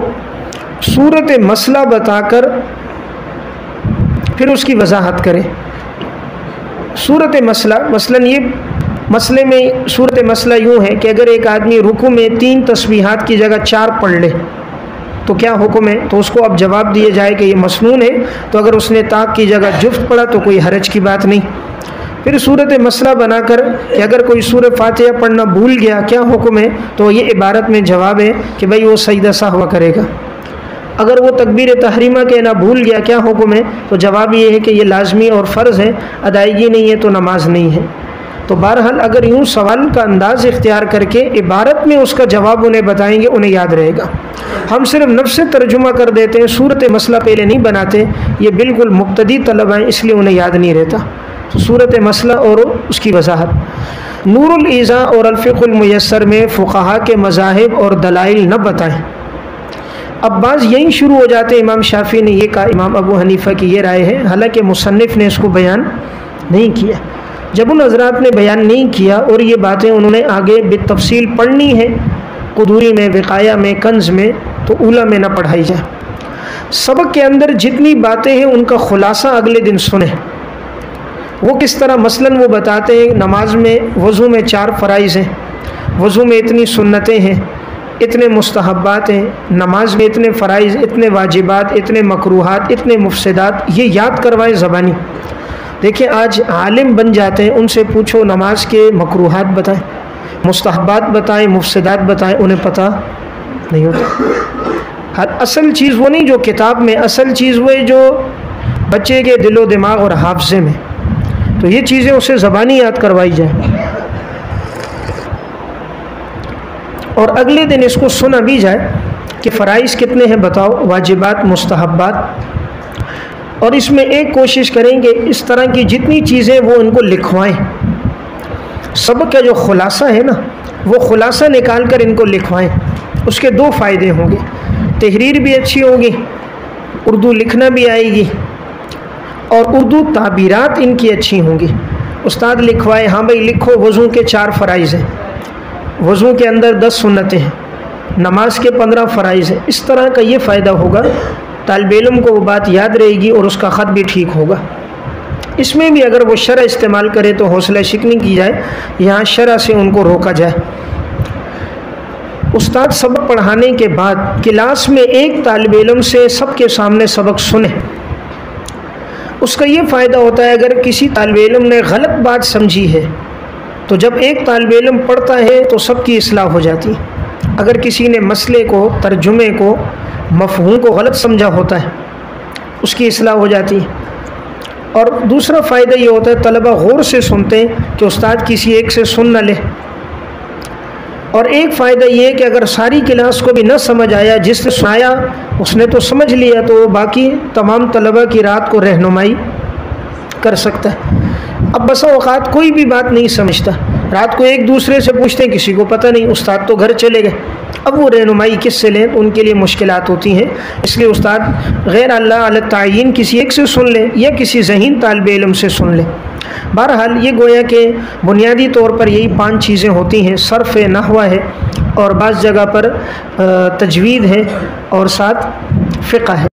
सूरत मसला बताकर फिर उसकी वजाहत करे। सूरत मसला मसलन ये मसले में सूरत मसला यूँ है कि अगर एक आदमी रुकू में 3 तस्बीहात की जगह 4 पढ़ ले तो क्या हुक्म है, तो उसको अब जवाब दिया जाए कि ये मसनून है। तो अगर उसने ताक की जगह जुफ्त पढ़ा तो कोई हरज की बात नहीं। फिर सूरत मसला बनाकर कि अगर कोई सूरत फातिहा पढ़ना भूल गया क्या हुक्म है, तो ये इबारत में जवाब है कि भाई वो सजदा सहवा करेगा। अगर वो तकबीर तहरीमा कहना भूल गया क्या हुक्म है, तो जवाब ये है कि ये लाजमी और फ़र्ज़ है, अदायगी नहीं है तो नमाज नहीं है। तो बहरहाल अगर यूँ सवाल का अंदाज़ इख्तियार करके इबारत में उसका जवाब उन्हें बताएंगे, उन्हें याद रहेगा। हम सिर्फ नफ्स से तर्जुमा कर देते हैं, सूरत मसला पहले नहीं बनाते, ये बिल्कुल मुब्तदी तलबा हैं, इसलिए उन्हें याद नहीं रहता। तो सूरत मसला और उसकी वजाहत। नूरुल ईज़ा और अल-फ़िक़्हुल मुयस्सर में फ़ुक़हा के मज़ाहिब और दलाइल न बताएं। अब बाज़ यहीं शुरू हो जाते हैं, इमाम शाफ़ी ने ये कहा, इमाम अबू हनीफ़ा की ये राय है, हालांकि मुसन्निफ़ ने इसको बयान नहीं किया। जब उन हज़रात ने बयान नहीं किया और ये बातें उन्होंने आगे बितफ़सील पढ़नी है, कुदूरी में, विक़ाया में, कंज़ में, तो ऊला में न पढ़ाई जाए। सबक के अंदर जितनी बातें हैं उनका ख़ुलासा अगले दिन सुने। वो किस तरह, मसलन वो बताते हैं नमाज में वज़ू में 4 फ़राइज़ हैं, वज़ू में इतनी सुन्नतें हैं, इतने मुस्तहब्बात हैं, नमाज में इतने फ़राइज़, इतने वाजिबात, इतने मकरूहात, इतने मुफ़सिदात, ये याद करवाएं ज़बानी। देखिए आज आलिम बन जाते हैं, उनसे पूछो नमाज के मकरूहात बताएं, मुस्तहब्बात बताएं, मुफ़सिदात बताएं, उन्हें पता नहीं होता। असल चीज़ वो नहीं जो किताब में, असल चीज़ वो है जो बच्चे के दिलो दिमाग और हाफ़ज़े में। तो ये चीज़ें उसे ज़बानी याद करवाई जाए और अगले दिन इसको सुना भी जाए कि फ़राइज़ कितने हैं बताओ, वाजिबात, मुस्तहब्बात। और इसमें एक कोशिश करेंगे इस तरह की जितनी चीज़ें वो उनको लिखवाएं। सबक का जो ख़ुलासा है ना, वो ख़ुलासा निकाल कर इनको लिखवाएं। उसके 2 फ़ायदे होंगे, तहरीर भी अच्छी होगी, उर्दू लिखना भी आएगी और उर्दू ताबीरात इनकी अच्छी होंगी। उस्ताद लिखवाए, हाँ भाई लिखो वज़ू के 4 फ़राइज़ हैं, वज़ू के अंदर 10 सुन्नतें हैं, नमाज के 15 फ़राइज़ हैं। इस तरह का ये फ़ायदा होगा, तालिबे इल्म को वो बात याद रहेगी और उसका ख़त भी ठीक होगा। इसमें भी अगर वो शरअ इस्तेमाल करे तो हौसला शिकनी की जाए, यहाँ शरअ से उनको रोका जाए। उस्ताद सबक पढ़ाने के बाद क्लास में एक तालिबे इल्म से सबके सामने सबक सुने। उसका ये फ़ायदा होता है, अगर किसी तालिबे इल्म ने गलत बात समझी है तो जब एक तालिबे इल्म पढ़ता है तो सबकी इस्लाह हो जाती है। अगर किसी ने मसले को, तर्जुमे को, मफ़हूम को गलत समझा होता है, उसकी इस्लाह हो जाती है। और दूसरा फ़ायदा ये होता है, तलबा गौर से सुनते हैं कि उस्ताद किसी एक से सुन न ले। और एक फ़ायदा ये है कि अगर सारी क्लास को भी न समझ आया, जिसने सुनाया उसने तो समझ लिया, तो वो बाकी तमाम तलबा की रात को रहनुमाई कर सकता है। अब बसा औक़ात कोई भी बात नहीं समझता, रात को एक दूसरे से पूछते हैं, किसी को पता नहीं, उस्ताद तो घर चले गए, अब वो रहनुमाई किससे लें, उनके लिए मुश्किलात होती हैं। इसलिए उस्ताद गैर अल्लाह अल तायीन किसी एक से सुन ले या किसी ज़हीन तालिबे इल्म से सुन ले। बहरहाल ये गोया कि बुनियादी तौर पर यही 5 चीज़ें होती हैं, सर्फ़ है, नहवा है और बाज़ जगह पर तजवीद है और साथ फ़िक़्ह है।